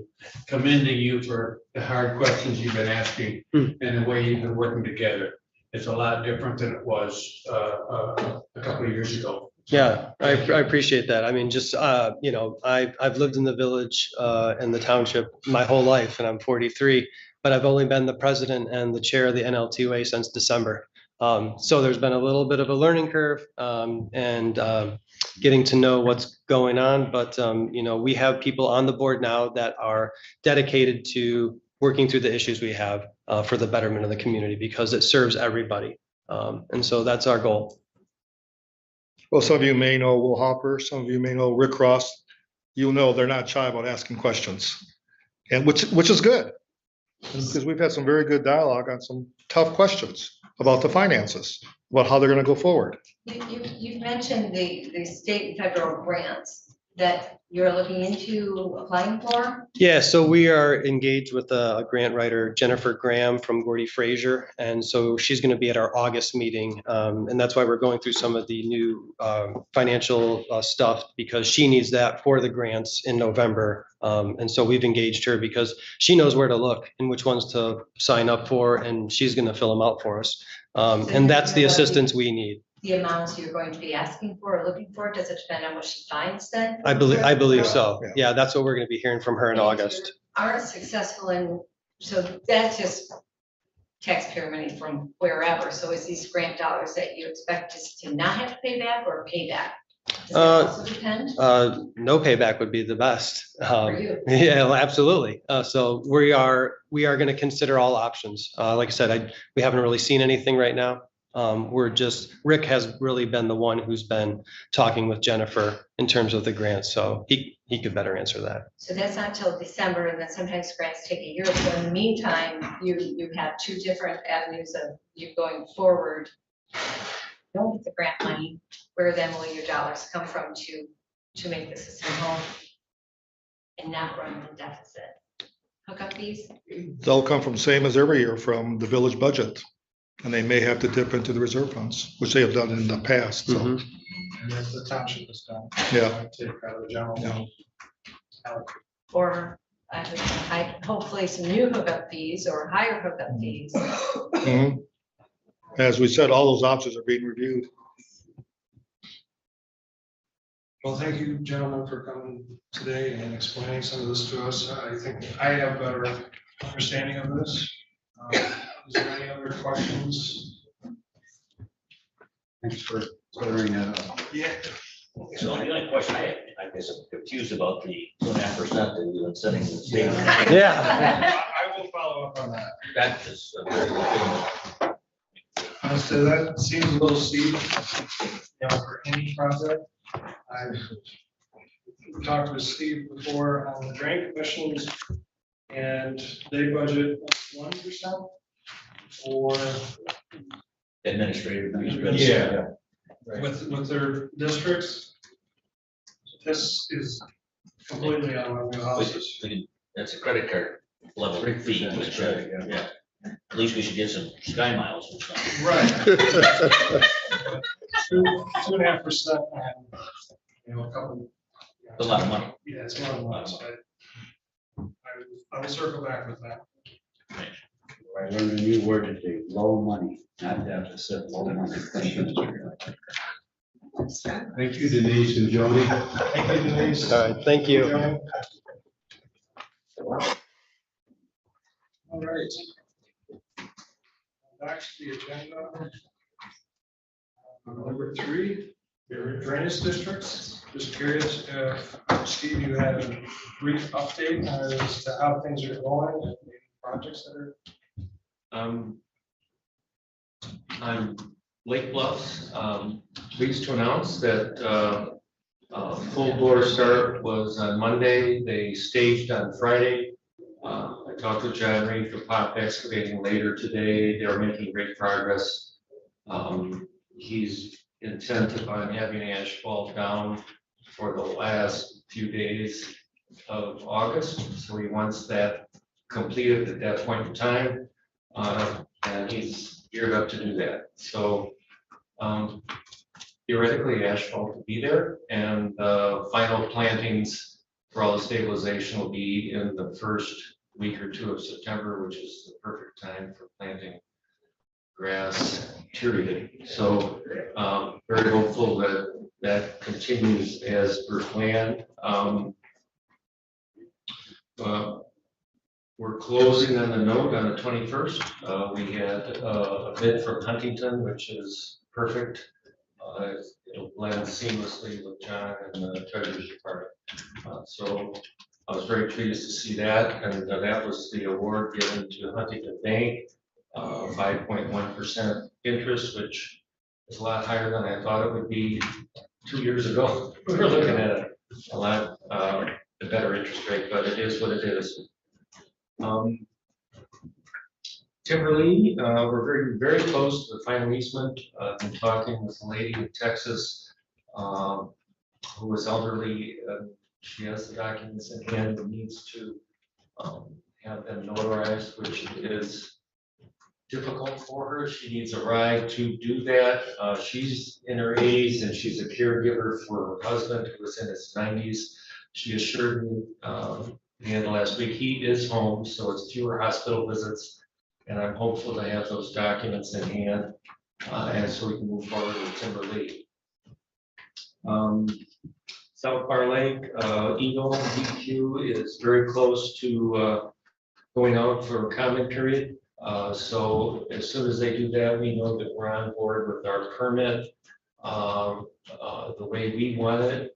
commending you for the hard questions you've been asking and the way you've been working together. It's a lot different than it was a couple of years ago. Yeah, I appreciate that. I mean, just, you know, I've lived in the village and the township my whole life, and I'm 43, but I've only been the president and the chair of the NLTOA since December. So there's been a little bit of a learning curve and getting to know what's going on. But, you know, we have people on the board now that are dedicated to working through the issues we have for the betterment of the community because it serves everybody. And so that's our goal. Well, some of you may know Will Hopper, some of you may know Rick Ross. You'll know they're not shy about asking questions, and which is good. Because we've had some very good dialogue on some tough questions about the finances, about how they're gonna go forward. You've mentioned the state and federal grants that you're looking into applying for. Yeah, so we are engaged with a grant writer, Jennifer Graham from Gordy Fraser. And so she's going to be at our August meeting. And that's why we're going through some of the new financial stuff because she needs that for the grants in November. And so we've engaged her because she knows where to look and which ones to sign up for, and she's going to fill them out for us. And that's the assistance we need. The amounts you're going to be asking for or looking for, does it depend on what she finds then? I believe so. Yeah, that's what we're going to be hearing from her in August. Are successful in, so that's just taxpayer money from wherever. So is these grant dollars that you expect us to not have to pay back or pay back? Does that also depend No payback would be the best. for you? Yeah, absolutely. So we are going to consider all options. Like I said, we haven't really seen anything right now. Rick has really been the one who's been talking with Jennifer in terms of the grants, so he could better answer that. So that's not till December, and then sometimes grants take a year. So in the meantime, you have two different avenues of you going forward. Don't get the grant money, where then will your dollars come from to make the system home and not run the deficit? Hook up fees? They'll come from same as every year from the village budget. And they may have to dip into the reserve funds, which they have done in the past, so, Mhm. And that's the township is done. yeah. Take out of the general. Yeah. fund. Or hopefully some new hookup fees or higher hookup fees. Mhm. As we said, all those options are being reviewed. Well, thank you, gentlemen, for coming today and explaining some of this to us. I think I have a better understanding of this. Is there any other questions? Thanks for clearing that up. Yeah. So the only question I guess I'm confused about the 2.5% that you've been setting in the state. Yeah. I will follow up on that. That is a very good So that seems a little steep, for any project. I've talked with Steve before on the drain commissions, and they budget 1% for administrative. Yeah. with their districts. This is completely out of my wheelhouse. That's a credit card level fee, which, yeah, at least we should get some sky miles or something. Right. 2.5%, and, a couple. A lot of money. Yeah, it's a lot of money, so I will circle back with that. I learned a new word today, low money, not deficit, low money. Thank you, Denise and Jody. Thank you, Denise. All right, thank you. All right. Back to the agenda. Number 3, your drainage districts. Just curious if, Steve, you had a brief update as to how things are going and the projects that are. On Lake Bluffs, pleased to announce that full bore start was on Monday. They staged on Friday. I talked with John Reed for Pop Excavating later today. They're making great progress. He's intent on having asphalt down for the last few days of August, so he wants that completed at that point in time. And he's geared up to do that. So theoretically, asphalt will be there, and final plantings for all the stabilization will be in the first week or two of September, which is the perfect time for planting grass, period. So very hopeful that that continues as per plan. We're closing on the note on the 21st. We had a bid from Huntington, which is perfect. It'll blend seamlessly with John and the Treasurer's Department. So I was very pleased to see that, and that was the award given to Huntington Bank, 5.1% interest, which is a lot higher than I thought it would be 2 years ago. We were looking at a lot a better interest rate, but it is what it is. Timberley, we're very close to the final easement. Been talking with a lady in Texas who is elderly. She has the documents in hand and needs to have them notarized, which is difficult for her. She needs a ride to do that. She's in her 80s and she's a caregiver for her husband who is in his 90s. She assured me the end of last week he is home, so it's fewer hospital visits. And I'm hopeful to have those documents in hand, and so we can move forward with Timberley. South Bar Lake, Eagle DQ is very close to going out for a comment period. So as soon as they do that, we know that we're on board with our permit the way we want it.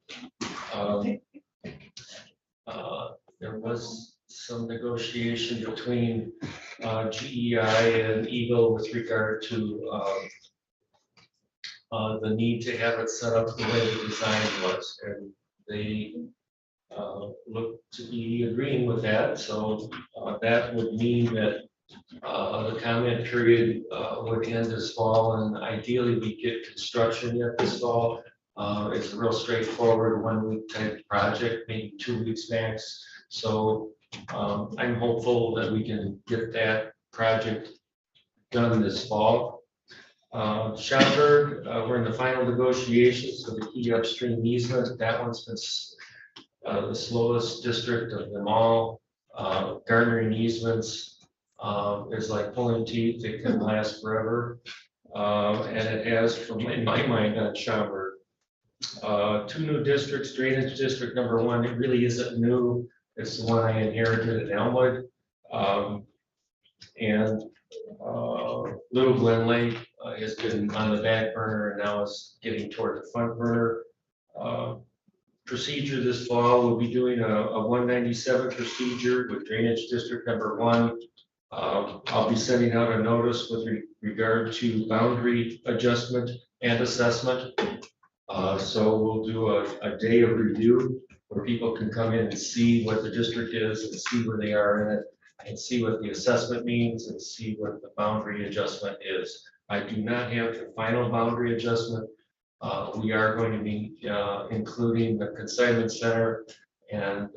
There was some negotiation between GEI and Eagle with regard to the need to have it set up the way the design was, and they look to be agreeing with that. So that would mean that the comment period would end this fall, and ideally we get construction yet this fall. It's a real straightforward 1 week type project, maybe 2 weeks max. So I'm hopeful that we can get that project done this fall. Schaumburg, we're in the final negotiations for the key upstream easement. That one's been the slowest district of them all. Garnering easements is like pulling teeth. It can last forever. And it has, in my mind, on Schaumburg. 2 new districts, drainage district number 1, it really isn't new. It's the one I inherited in Elmwood. And Little Glen Lake has been on the back burner and now is getting toward the front burner. Procedure this fall, we'll be doing a 197 procedure with drainage district number 1. I'll be sending out a notice with regard to boundary adjustment and assessment. So we'll do a day of review where people can come in and see what the district is and see where they are in it and see what the assessment means and see what the boundary adjustment is. I do not have the final boundary adjustment. We are going to be including the consignment center and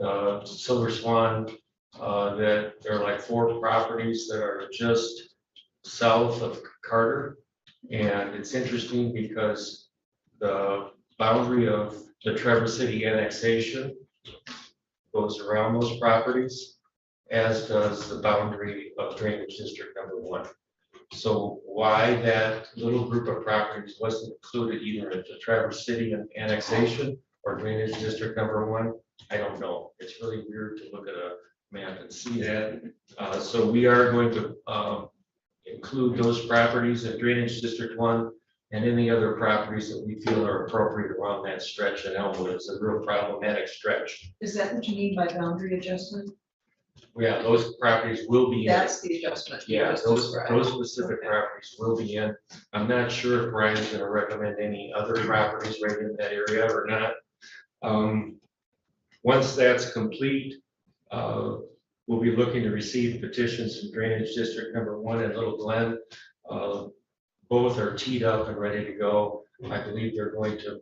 Silver Swan, that there are like 4 properties that are just south of Carter. And it's interesting because the boundary of the Traverse City annexation goes around those properties, as does the boundary of drainage district number 1. So why that little group of properties wasn't included either in the Traverse City annexation or drainage district number 1, I don't know. It's really weird to look at a map and see that. So we are going to include those properties in drainage district 1 and any other properties that we feel are appropriate around that stretch in Elmwood. It's a real problematic stretch. Is that what you mean by boundary adjustment? Yeah, those properties will be in. That's the adjustment. you Yeah, just those described. specific Okay. properties will be in. I'm not sure if Brian's gonna recommend any other properties right in that area or not. Once that's complete, we'll be looking to receive petitions from drainage district number 1 in Little Glen. Both are teed up and ready to go. I believe they're going to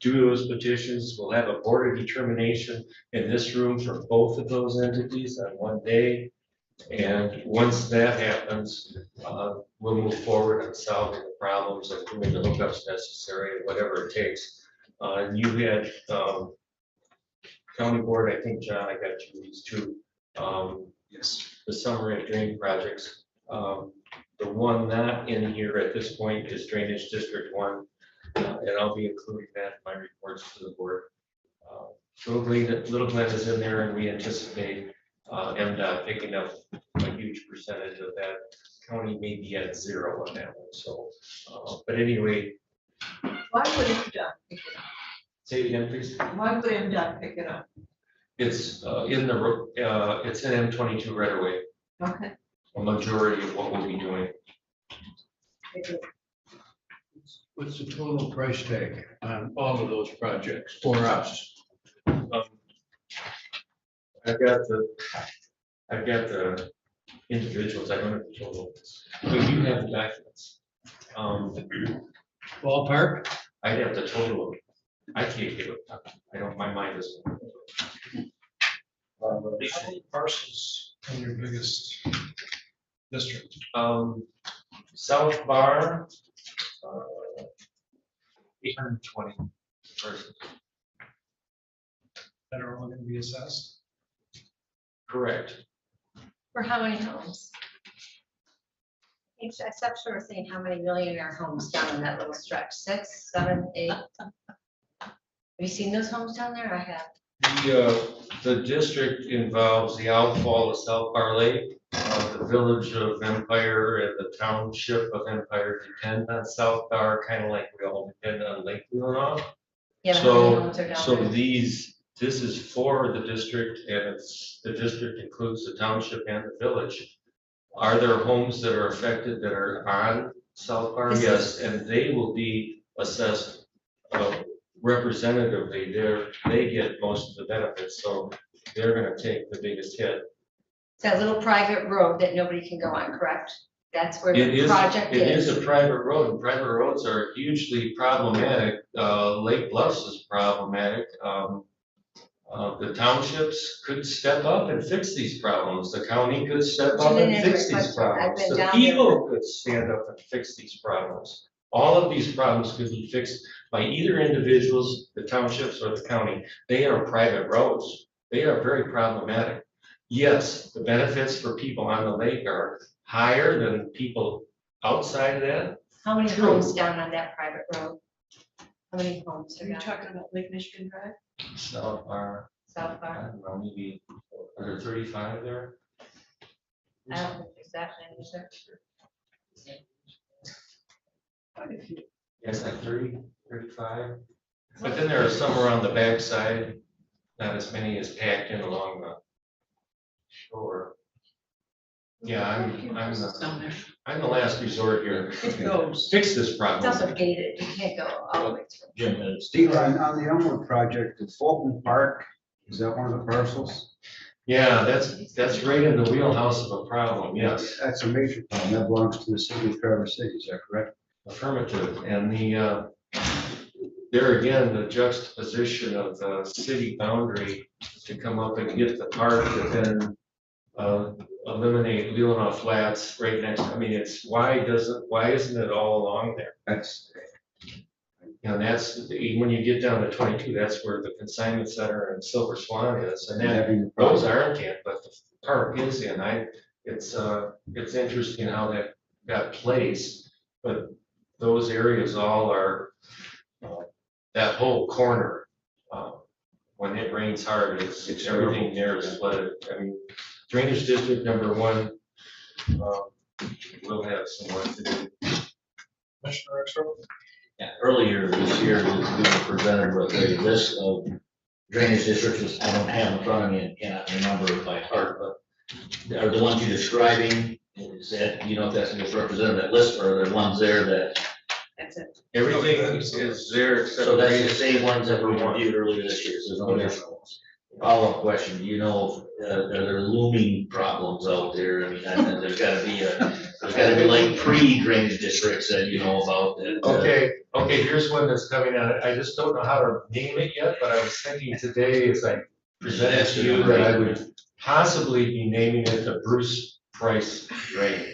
do those petitions. We'll have a board of determination in this room for both of those entities on one day. And once that happens, we'll move forward on solving the problems and doing the hookups necessary, whatever it takes. You had, county board, I think, John, I got you these two. Yes. The summary of drain projects. The one not in here at this point is Drainage District 1, and I'll be including that in my reports to the board. Little Glen is in there, and we anticipate MDOT picking up a huge percentage of that. County may be at 0 on that one, so, but anyway, Why would MDOT pick it up? say it again, please. Why would MDOT pick it up? It's it's an M22 right away, Okay. a majority of what we'll be doing. What's the total price tag on all of those projects for us? I've got the individuals, I don't have the total, but you have the documents. Ballpark? I'd have the total, I can't give it, I don't, my mind is. How many parcels in your biggest district? South Bar, 820 persons. That are all gonna be assessed? Correct. For how many homes? I stopped short of saying how many millionaire homes down in that little stretch, 6, 7, 8. Have you seen those homes down there? I have. The district involves the outfall of South Bar Lake, the village of Empire and the township of Empire depend on South Bar, kind of like we all depend on Lake Leelanau. Yeah, how many homes are down So there? this is for the district, and the district includes the township and the village. Are there homes that are affected that are on South Bar? This Yes, and they will be assessed representatively. They get most of the benefits, so they're gonna take the biggest hit. It's that little private road that nobody can go on, correct? That's where It the is, project it is is. a private road, and private roads are hugely problematic. Lake Bluffs is problematic. The townships could step up and fix these problems. The county could step up and fix these problems. I've been The down there. people could stand up and fix these problems. All of these problems could be fixed by either individuals, the townships, or the county. They are private roads. They are very problematic. Yes, the benefits for people on the lake are higher than people outside of that. How many True. homes down on that private road? How many homes Are are you down? talking about Lake Michigan Drive? So, South I Bar? don't know, maybe, are there 35 there? I don't think there's that many, is there? Yes, like 30, 35. But then there are some around the backside, not as many as packed in along the shore. Yeah, I'm the last resort here. It goes. Fix this It's problem. also gated, you can't go all the way through. Jim, Steve, on the Elmwood project, the Fulton Park, is that one of the parcels? Yeah, that's right in the wheelhouse of a problem, yes. That's a major problem. That belongs to the city of Traverse City, is that correct? Affirmative, and there again, the juxtaposition of the city boundary to come up and get the park and then eliminate Leelanau Flats right next, I mean, why isn't it all along there? That's, And that's, when you get down to 22, that's where the consignment center and Silver Swan is, and then having the those problem. aren't in, but the park is in. It's interesting how that got placed, but those areas all are, that whole corner, when it rains hard, it's everything there is flooded. I mean, drainage district #1, we'll have some work to do. Commissioner Extra? Yeah, earlier this year, we were presented with a list of drainage districts, which I don't have in front of me and cannot remember by heart, but are the ones you're describing, is that, you know, if that's what's represented in that list, or are there ones there that, That's it. Everything is there except. so that's the same ones that were reviewed earlier this year, so there's no additional ones. Follow-up question, do you know, are there looming problems out there? I mean, there's gotta be a There's gotta be like pre-drainage districts that you know about that. Okay, here's one that's coming out. I just don't know how to name it yet, but I was thinking today as I presented to you that I would possibly be naming it the Bruce Price Drain.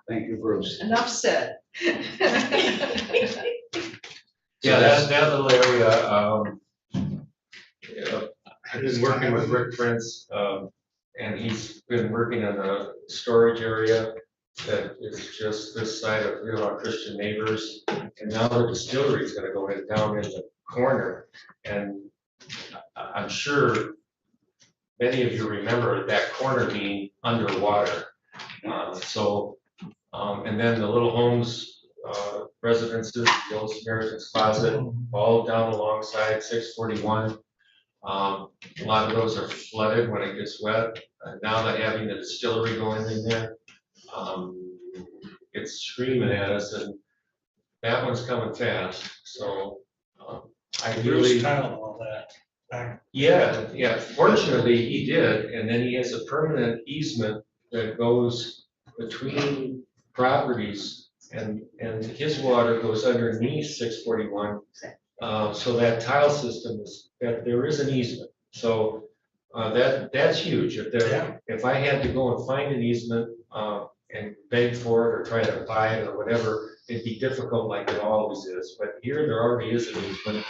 Thank you, Bruce. Enough said. Yeah, that little area, I've been working with Rick Prince, and he's been working on a storage area that is just this side of Leelanau Christian Neighbors. And now the distillery is gonna go in down in the corner. And I'm sure many of you remember that corner being underwater. And then the little homes, residences, the old Samaritan's Closet, all down alongside 641. A lot of those are flooded when it gets wet. Now that having the distillery going in there, it's screaming at us, and that one's coming fast. So I really. Bruce tiled all that back. Yeah, fortunately he did, and then he has a permanent easement that goes between properties, and his water goes underneath 641. So that tile system that there is an easement, so that's huge. If I had to go and find an easement and beg for it or try to buy it or whatever, it'd be difficult like it always is, but here there already is an easement.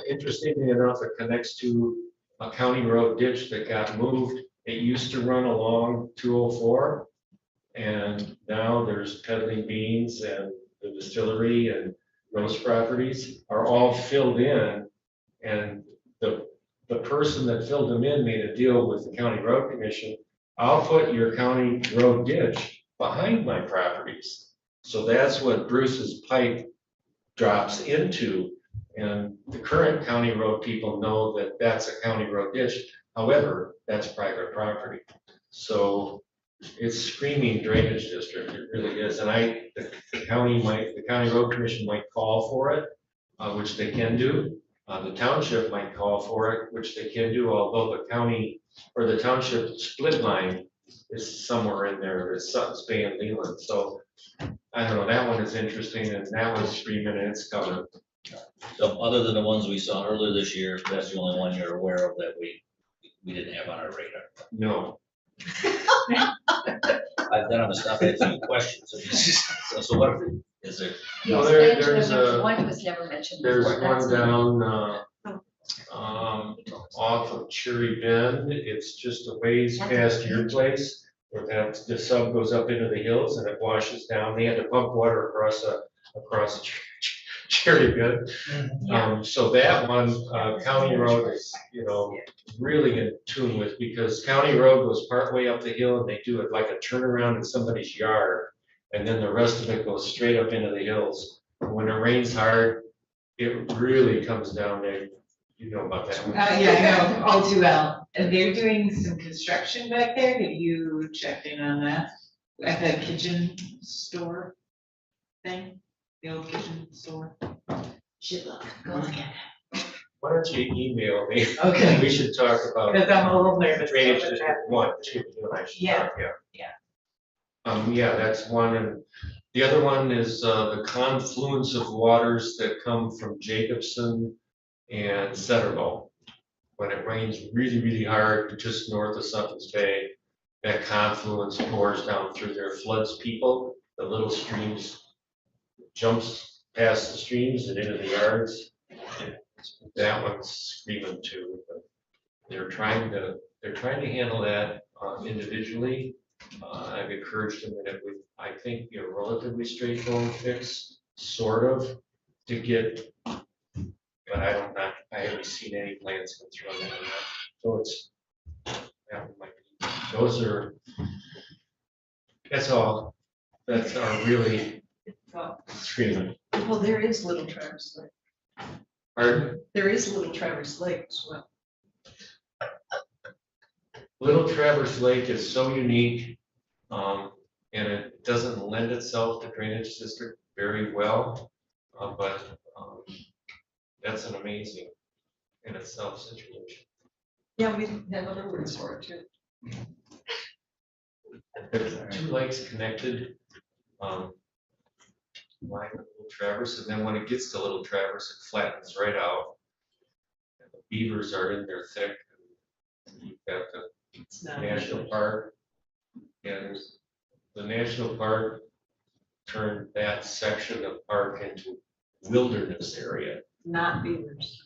Interestingly enough, it connects to a county road ditch that got moved. It used to run along 204, and now there's peddling beans, and the distillery and those properties are all filled in. And the person that filled them in made a deal with the county road commission. I'll put your county road ditch behind my properties. So that's what Bruce's pipe drops into. And the current county road people know that that's a county road ditch. However, that's private property. So it's screaming drainage district, it really is. And the county road commission might call for it, which they can do. The township might call for it, which they can do, although the county or the township split line is somewhere in there. It's Sutton's Bay and Leland. So I don't know, that one is interesting, and that one's screaming and it's coming. So other than the ones we saw earlier this year, that's the only one you're aware of that we didn't have on our radar. No. I've done other stuff, I had some questions. So what is there? No, The there's expansion of a- one was never mentioned There's before. one That's- down, off of Cherry Bend. It's just a ways past your place, where the sub goes up into the hills and it washes down. They had to pump water across Cherry Bend. So that one, County Road is, really in tune with, because County Road goes partway up the hill and they do it like a turnaround in somebody's yard. And then the rest of it goes straight up into the hills. When it rains hard, it really comes down there. You know about that one. Yeah, I know, all too well. And they're doing some construction back there. Have you checked in on that? At the kitchen store thing, the old kitchen store? Should look, go look at it. Why don't you email me? Okay. We should talk about. Because I'm a little nervous. Drainage District 1, 2, you and I should talk, yeah, that's one, and the other one is the confluence of waters that come from Jacobson and Centerville. When it rains really, really hard, just north of Sutton's Bay, that confluence pours down through there, floods people, the little streams, jumps past the streams and into the yards. That one's screaming too, but they're trying to handle that individually. I've encouraged them that it would, I think, be a relatively straightforward fix, sort of, to get, but I haven't seen any plans come through on that one yet. So that one might be, that's all. That's our really screaming. Well, there is Little Traverse Lake. Pardon? There is Little Traverse Lake as well. Little Traverse Lake is so unique, and it doesn't lend itself to drainage district very well, but that's an amazing in itself situation. Yeah, we have other words for it too. There's two lakes connected. Line of Little Traverse, and then when it gets to Little Traverse, it flattens right out. And the beavers are in there thick. You've got the It's not. national park. Yeah, there's the national park turned that section of park into wilderness area. Not beavers.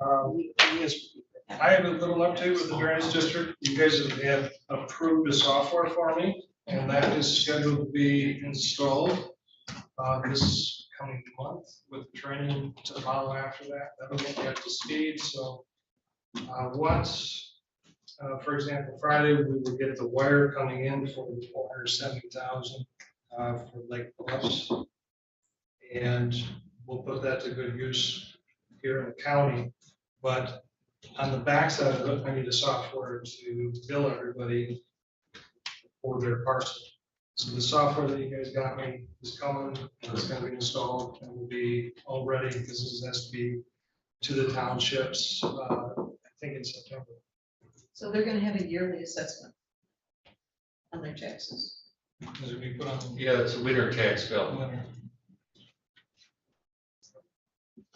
Yes, I have a little update with the drainage district. You guys have approved a software for me, and that is scheduled to be installed this coming month with training to follow after that. That'll get you up to speed. So for example, Friday, we will get the wire coming in for 470,000 for Lake Bluffs. And we'll put that to good use here in the county. But on the backside of it, I need a software to bill everybody for their parcel. So the software that you guys got me is coming, and it's gonna be installed and will be all ready because this has to be to the townships, I think in September. So they're gonna have a yearly assessment on their taxes. Because we put on the Yeah, it's a winter tax bill. winter.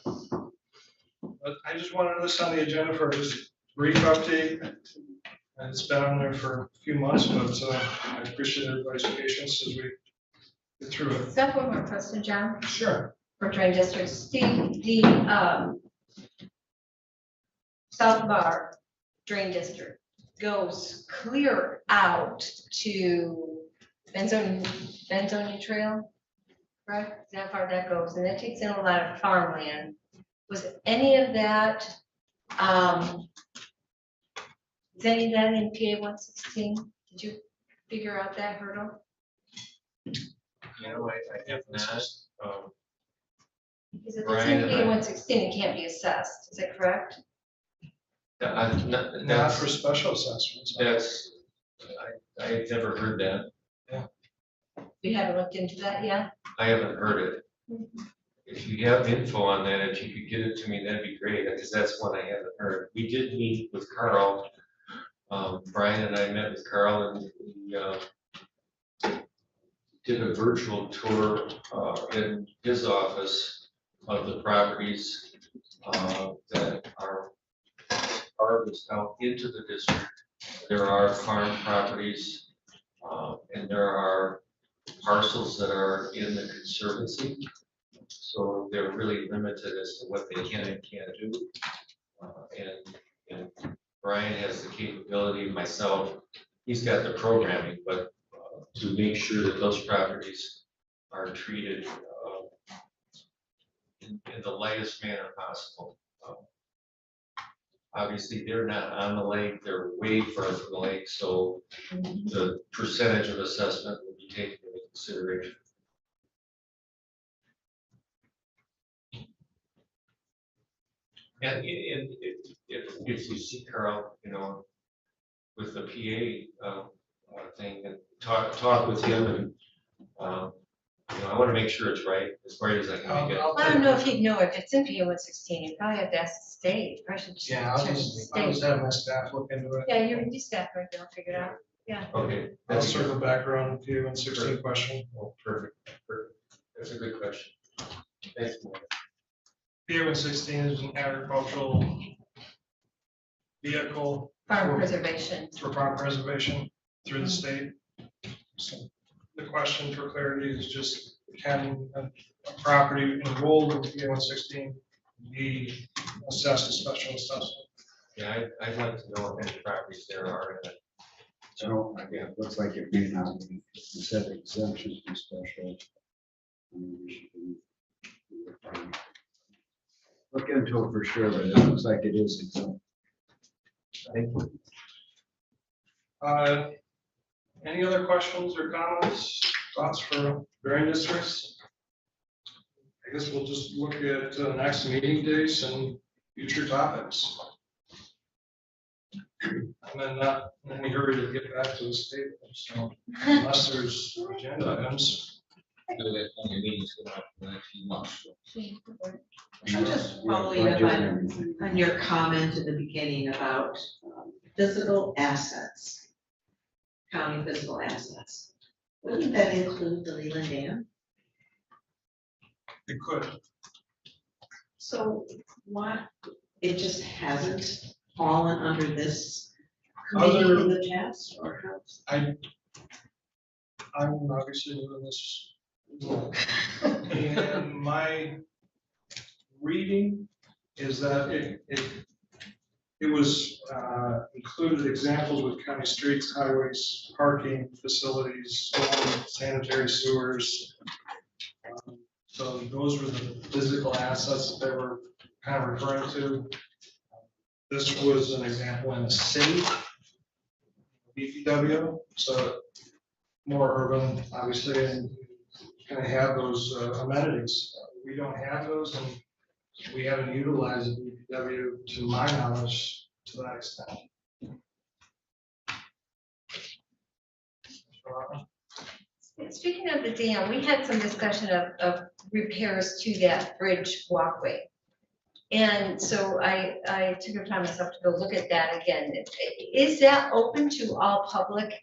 But I just wanted this on the agenda for just a brief update. And it's been on there for a few months, but I appreciate everybody's patience as we get through it. So one more question, John, Sure. for drain districts. Steve, the South Bar Drain District goes clear out to Benzonia Trail, correct? Is that how far that goes? And that takes in a lot of farmland. Was any of that, is any of that in PA 116? Did you figure out that hurdle? You know, I have not. Because if it's Brian in and PA I- 116, it can't be assessed. Is that correct? Not for special assessments. I never heard that. You haven't looked into that yet? I haven't heard it. If you have info on that, if you could get it to me, that'd be great, because that's one I haven't heard. We did meet with Carl. Brian and I met with Carl and we did a virtual tour in his office of the properties that are harvested out into the district. There are farm properties and there are parcels that are in the conservancy. So they're really limited as to what they can and can't do. And Brian has the capability, myself, he's got the programming, but to make sure that those properties are treated in the lightest manner possible. Obviously, they're not on the lake, they're way far from the lake, so the percentage of assessment will be taken into consideration. And if you see Carl, you know, with the PA thing, and talk with him, and you know, I want to make sure it's right, as right as I can make it. I don't know if he'd know if it's in PA 116. You probably have to ask the state. Probably should just Yeah, I'll check the just state. have my staff look into it. Yeah, you're staff right now, figure it out. Yeah. Okay, I'll that's circle back around with you and 16 question. oh, perfect. That's a good question. Thanks. Mike. PA 116 is an agricultural vehicle. Farm for- preservation. For farm preservation through the state. So the question for clarity is just, can a property enrolled in PA 116 be assessed as special assessment? Yeah, I'd like to know how many properties there are in it. So, yeah, it looks like it may not be, instead of exemptions be special. We should look into it for sure, but it looks like it is exempt. Thank you. Any other questions or comments, thoughts for drain districts? I guess we'll just look at next meeting dates and future topics. I'm not in any hurry to get back to the state, so unless there's agenda items. do it on your meetings coming up in the next few months. I'm just following up on your comment in the beginning about physical assets. County physical assets. Wouldn't that include the Leland Dam? It could. So why, it just hasn't fallen under this committee in the past, or how? I'm obviously doing this. And my reading is that it was included examples with county streets, highways, parking facilities, storm, sanitary sewers. So those were the physical assets that they were kind of referring to. This was an example in the city, BPW, so more urban, obviously, and kind of have those amenities. We don't have those, and we haven't utilized BPW, to my knowledge, to that extent. Speaking of the dam, we had some discussion of repairs to that bridge walkway. And so I took the time myself to go look at that again. Is that open to all public?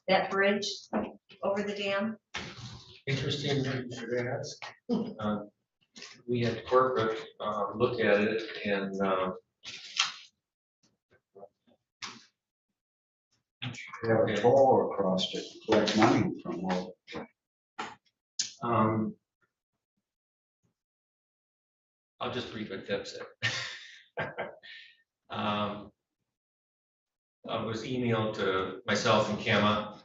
That bridge over the dam? Interesting that you should ask. We had corporate look at it and They have a toll across to collect money from all. I'll just read what Deb said. I was emailed to myself and Kama.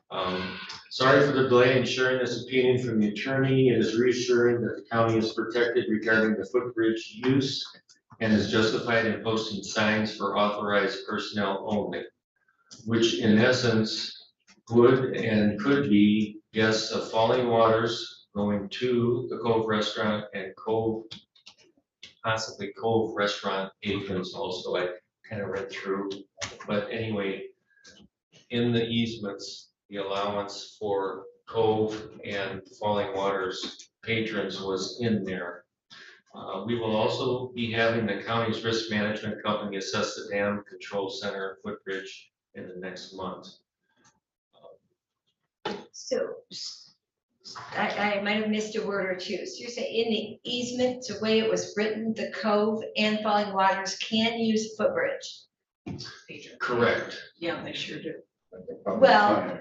Sorry for the delay in sharing this opinion from the attorney. It is reassuring that the county is protected regarding the footbridge use and is justified in posting signs for authorized personnel only, which in essence would and could be guests of Falling Waters going to the Cove Restaurant and possibly Cove Restaurant patrons also. I kind of read through, but anyway, in the easements, the allowance for Cove and Falling Waters patrons was in there. We will also be having the county's risk management company assess the dam control center footbridge in the next month. So I might have missed a word or two. So you're saying in the easement, the way it was written, the Cove and Falling Waters can use footbridge? Correct. Yeah, they sure do. Well,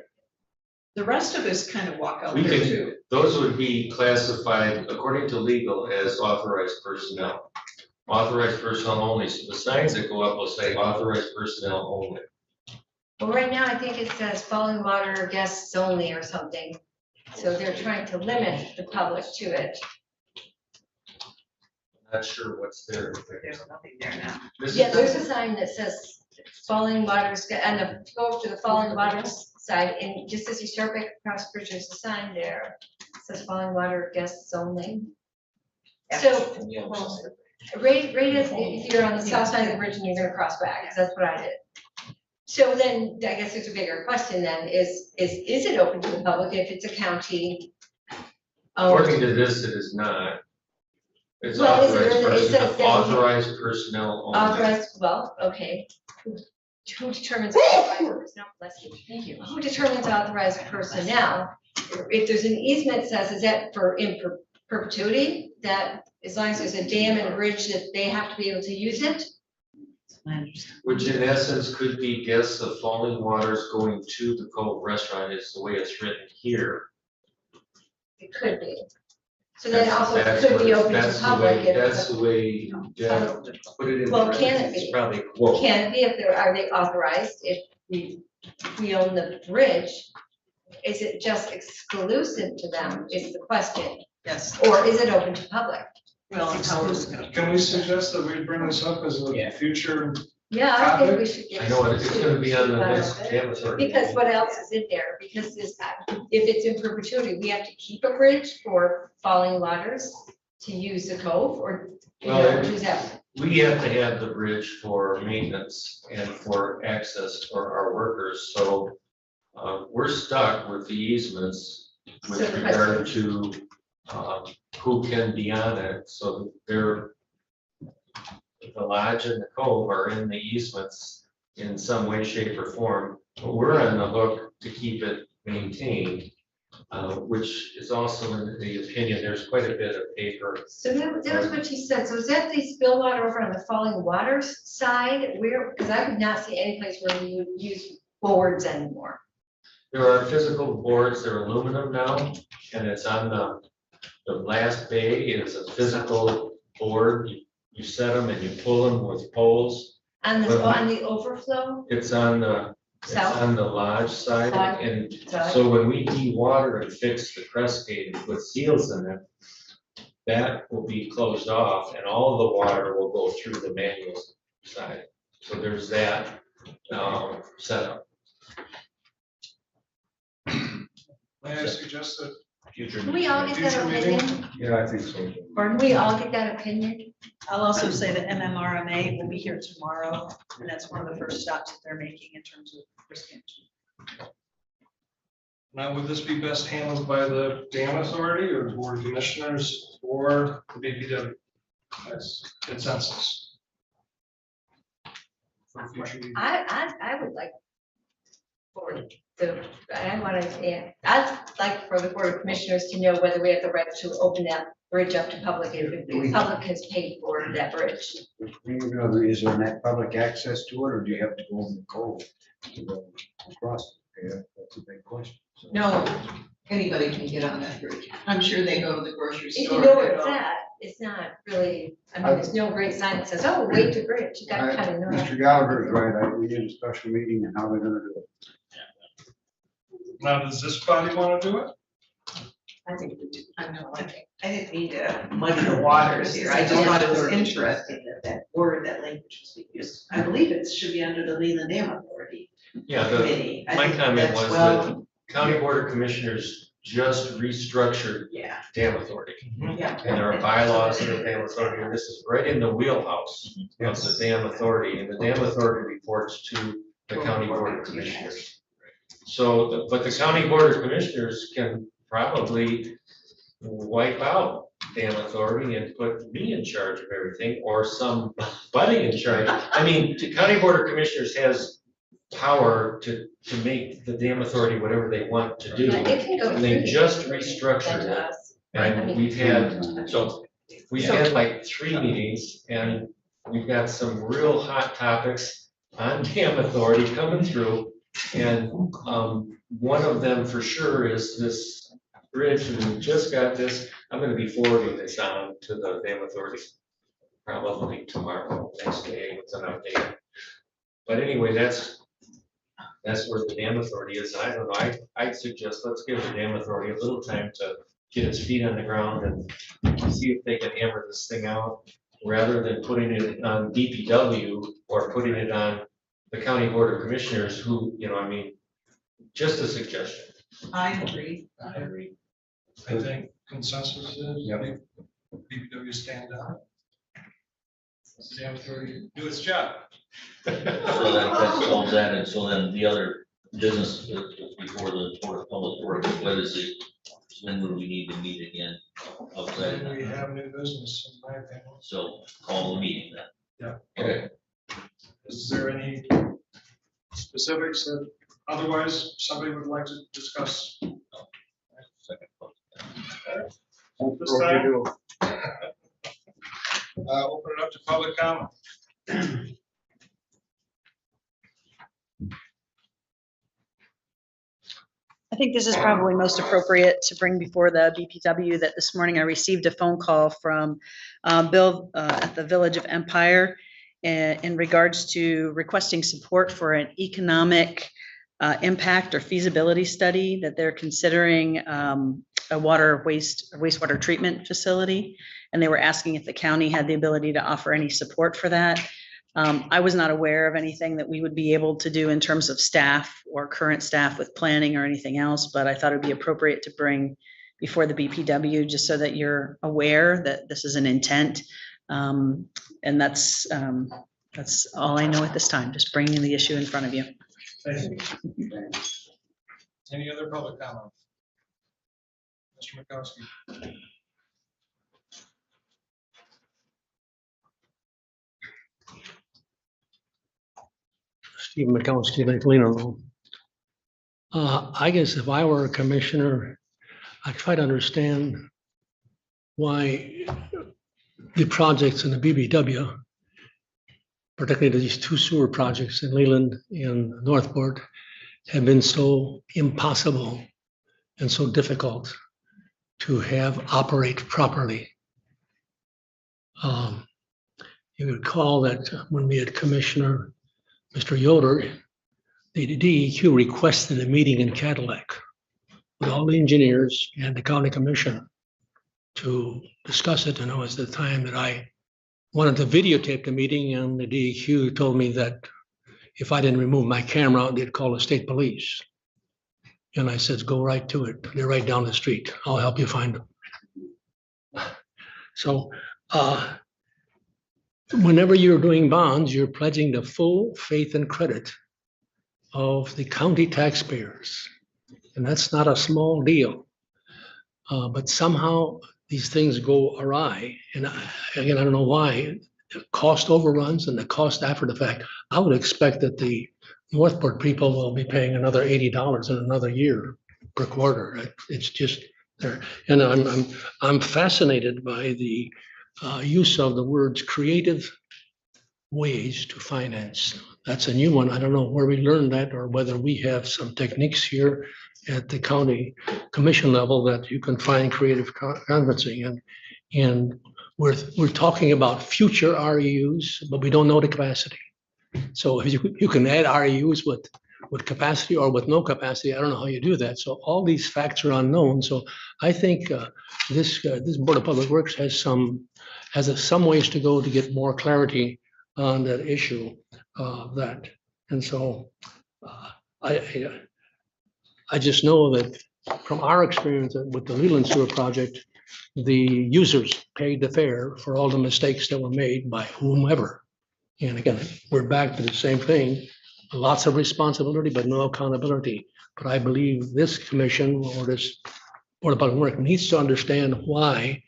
The rest of us kind of walk out We there can, too. those would be classified according to legal as authorized personnel. Authorized personnel only, so the signs that go up will say authorized personnel only. well, right now, I think it says Falling Water guests only or something. So they're trying to limit the public to it. Not sure what's there. There's nothing there now. Yeah, there's a sign that says Falling Waters, and go to the Falling Waters side, and just as you start back across the bridge, there's a sign there. It says Falling Water guests only. So, right if you're on the south side of the bridge and you're gonna cross back, 'cause that's what I did. So then, I guess there's a bigger question then, is it open to the public if it's a county? According to this, it is not. It's Well, is it authorized really? It says personnel, that- authorized personnel only. Authorized, well, okay. Who determines authorized personnel? Bless you. Thank you. Who determines authorized personnel? If there's an easement that says, is that for in perpetuity? That as long as there's a dam and a bridge that they have to be able to use it? Which in essence could be guests of Falling Waters going to the Cove Restaurant is the way it's written here. It could be. So then also it That's could be what- open to that's the public. way- if- That's the way Deb put it in. Well, can it parentheses, be? Probably quote. Can it be if are they authorized, if we own the bridge? Is it just exclusive to them is the question, Yes, or is it open to public? well, and how is it gonna? Can we suggest that we bring this up as a future? Yeah, I think we should get. I know it's gonna be on the next Janus. Because what else is in there? Because this, if it's in perpetuity, we have to keep a bridge for Falling Waters to use the cove, or, you know, Well, who's that? We have to have the bridge for maintenance and for access for our workers, so we're stuck with the easements So with the regard to, who can be on it, so they're, the lodge and the cove are in the easements in some way, shape, or form, but we're on the hook to keep it maintained, which is also in the opinion, there's quite a bit of paper. So that was what she said. So is that the spill water over on the falling waters side? Where, because I could not see any place where we would use boards anymore. There are physical boards, they're aluminum now, and it's on the last bay, it's a physical board. You set them and you pull them with poles. On Well, on the overflow It's on the, it's south? on the lodge side, Side. and Side. so when we de-water and fix the crest gate and put seals in it, that will be closed off and all of the water will go through the manual side. So there's that, setup. May I suggest that Can we all get that Future meeting? opinion? Yeah, I think so. Or can we all get that opinion? I'll also say that MMRMA will be here tomorrow, and that's one of the first stops that they're making in terms of risk management. now, would this be best handled by the dam authority or the board of commissioners or the BPW? That's consensus. For future meeting. I would like for the, I want to, yeah, I'd like for the Board of Commissioners to know whether we have the right to open that bridge up to public if the public has paid for that bridge. Is there net public access to it, or do you have to go in the cove to go across? Yeah, that's a big question. So- No, anybody can get on that bridge. I'm sure they go to the grocery If store. you know where it's at, it's not really, I mean, there's no great sign that says, oh, wait to bridge, you gotta kind of know. Mr. Gallagher's right, we need a special meeting and how we're gonna do it. Now, does this body want to do it? I think we do. I know, I didn't mean to muddy the waters here. I just thought it was interesting that that word, that language was being used. I believe it should be under the Leland Dam Authority Yeah, Committee. I my think comment that's was well- that County Board of Commissioners just restructured Yeah, dam authority. yeah. And there are bylaws in the dam authority, and this is right in the wheelhouse of the dam authority, and the dam authority reports to the County Board of Commissioners. So, but the County Board of Commissioners can probably wipe out dam authority and put me in charge of everything, or somebody in charge. I mean, the County Board of Commissioners has power to make the dam authority whatever they want to do. It can go And they through just the- restructured to it. us. And we've had, so we've had like 3 meetings and we've got some real hot topics on dam authority coming through. And one of them for sure is this bridge, and we just got this, I'm gonna be forwarding this on to the dam authority probably tomorrow, next day, with an update. But anyway, that's where the dam authority is. I don't know, I'd suggest let's give the dam authority a little time to get its feet on the ground and see if they can hammer this thing out, rather than putting it on DPW or putting it on the County Board of Commissioners who, I mean, just a suggestion. I agree. I agree. I think consensus is, BPW stand down. Dam authority do its job. So that solves that, and so then the other business before the Board of Public Works, what is it? When would we need to meet again outside? Then we have new business, in my opinion. So call the meeting then. Yeah. Okay. Is there any specifics that otherwise somebody would like to discuss? This time, open it up to public comment. I think this is probably most appropriate to bring before the BPW that this morning I received a phone call from Bill at the Village of Empire in regards to requesting support for an economic impact or feasibility study that they're considering a wastewater treatment facility. And they were asking if the county had the ability to offer any support for that. I was not aware of anything that we would be able to do in terms of staff or current staff with planning or anything else, but I thought it'd be appropriate to bring before the BPW just so that you're aware that this is an intent. And that's all I know at this time, just bringing the issue in front of you. Thank you. Any other public comment? Mr. Mikowski. Steve McCoskey, Lake Leelanau. I guess if I were a commissioner, I'd try to understand why the projects in the BBW, particularly these two sewer projects in Leland and Northport, have been so impossible and so difficult to have operate properly. You recall that when we had Commissioner Mr. Yoder, the DEQ requested a meeting in Cadillac with all the engineers and the county commission to discuss it. And it was the time that I wanted to videotape the meeting, and the DEQ told me that if I didn't remove my camera, they'd call the state police. And I said, go right to it. They're right down the street. I'll help you find them. So whenever you're doing bonds, you're pledging the full faith and credit of the county taxpayers. And that's not a small deal. But somehow these things go awry. And again, I don't know why. The cost overruns and the cost after the fact. I would expect that the Northport people will be paying another $80 in another year per quarter. It's just there. And I'm fascinated by the use of the words creative ways to finance. That's a new one. I don't know where we learned that or whether we have some techniques here at the county commission level that you can find creative conferencing. And we're talking about future REUs, but we don't know the capacity. So if you can add REUs with capacity or with no capacity, I don't know how you do that. So all these facts are unknown. So I think this Board of Public Works has some ways to go to get more clarity on that issue. And so I just know that from our experience with the Leland Sewer project, the users paid the fare for all the mistakes that were made by whomever. And again, we're back to the same thing. Lots of responsibility, but no accountability. But I believe this commission or this Board of Public Works needs to understand why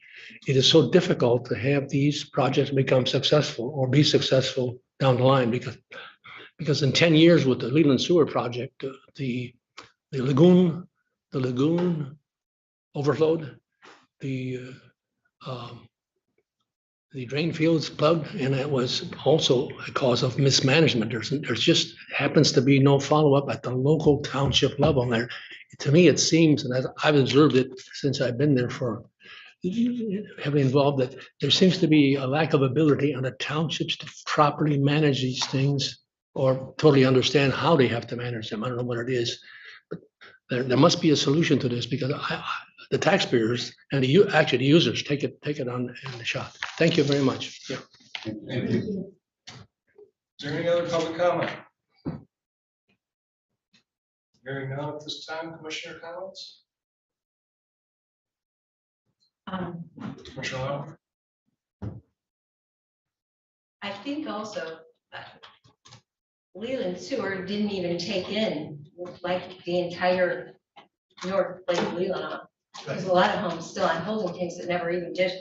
it is so difficult to have these projects become successful or be successful down the line. Because in 10 years with the Leland Sewer project, the lagoon overflowed, the drain fields plugged, and it was also a cause of mismanagement. There's just happens to be no follow-up at the local township level there. To me, it seems, and I've observed it since I've been there for heavily involved, that there seems to be a lack of ability on the townships to properly manage these things or totally understand how they have to manage them. I don't know what it is, but there must be a solution to this, because the taxpayers and the users take it on in the shot. Thank you very much. Yeah. Thank you. Is there any other public comment? Hearing none at this time, Commissioner comments? Commissioner Lau? I think also Leland Sewer didn't even take in like the entire North Lake Leelanau. There's a lot of homes still on holding tanks that never even did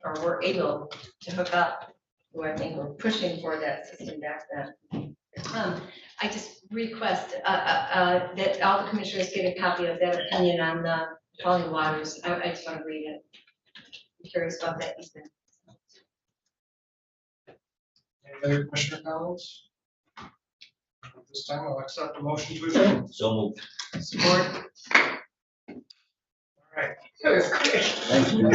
or were able to hook up, who I think were pushing for that system back then. I just request that all the commissioners get a copy of that opinion on the falling waters. I just want to read it. I'm curious about that. Any other commissioner comments? At this time, I'll accept the motion to adjourn. So moved. Support. All right. That was quick. Thank you.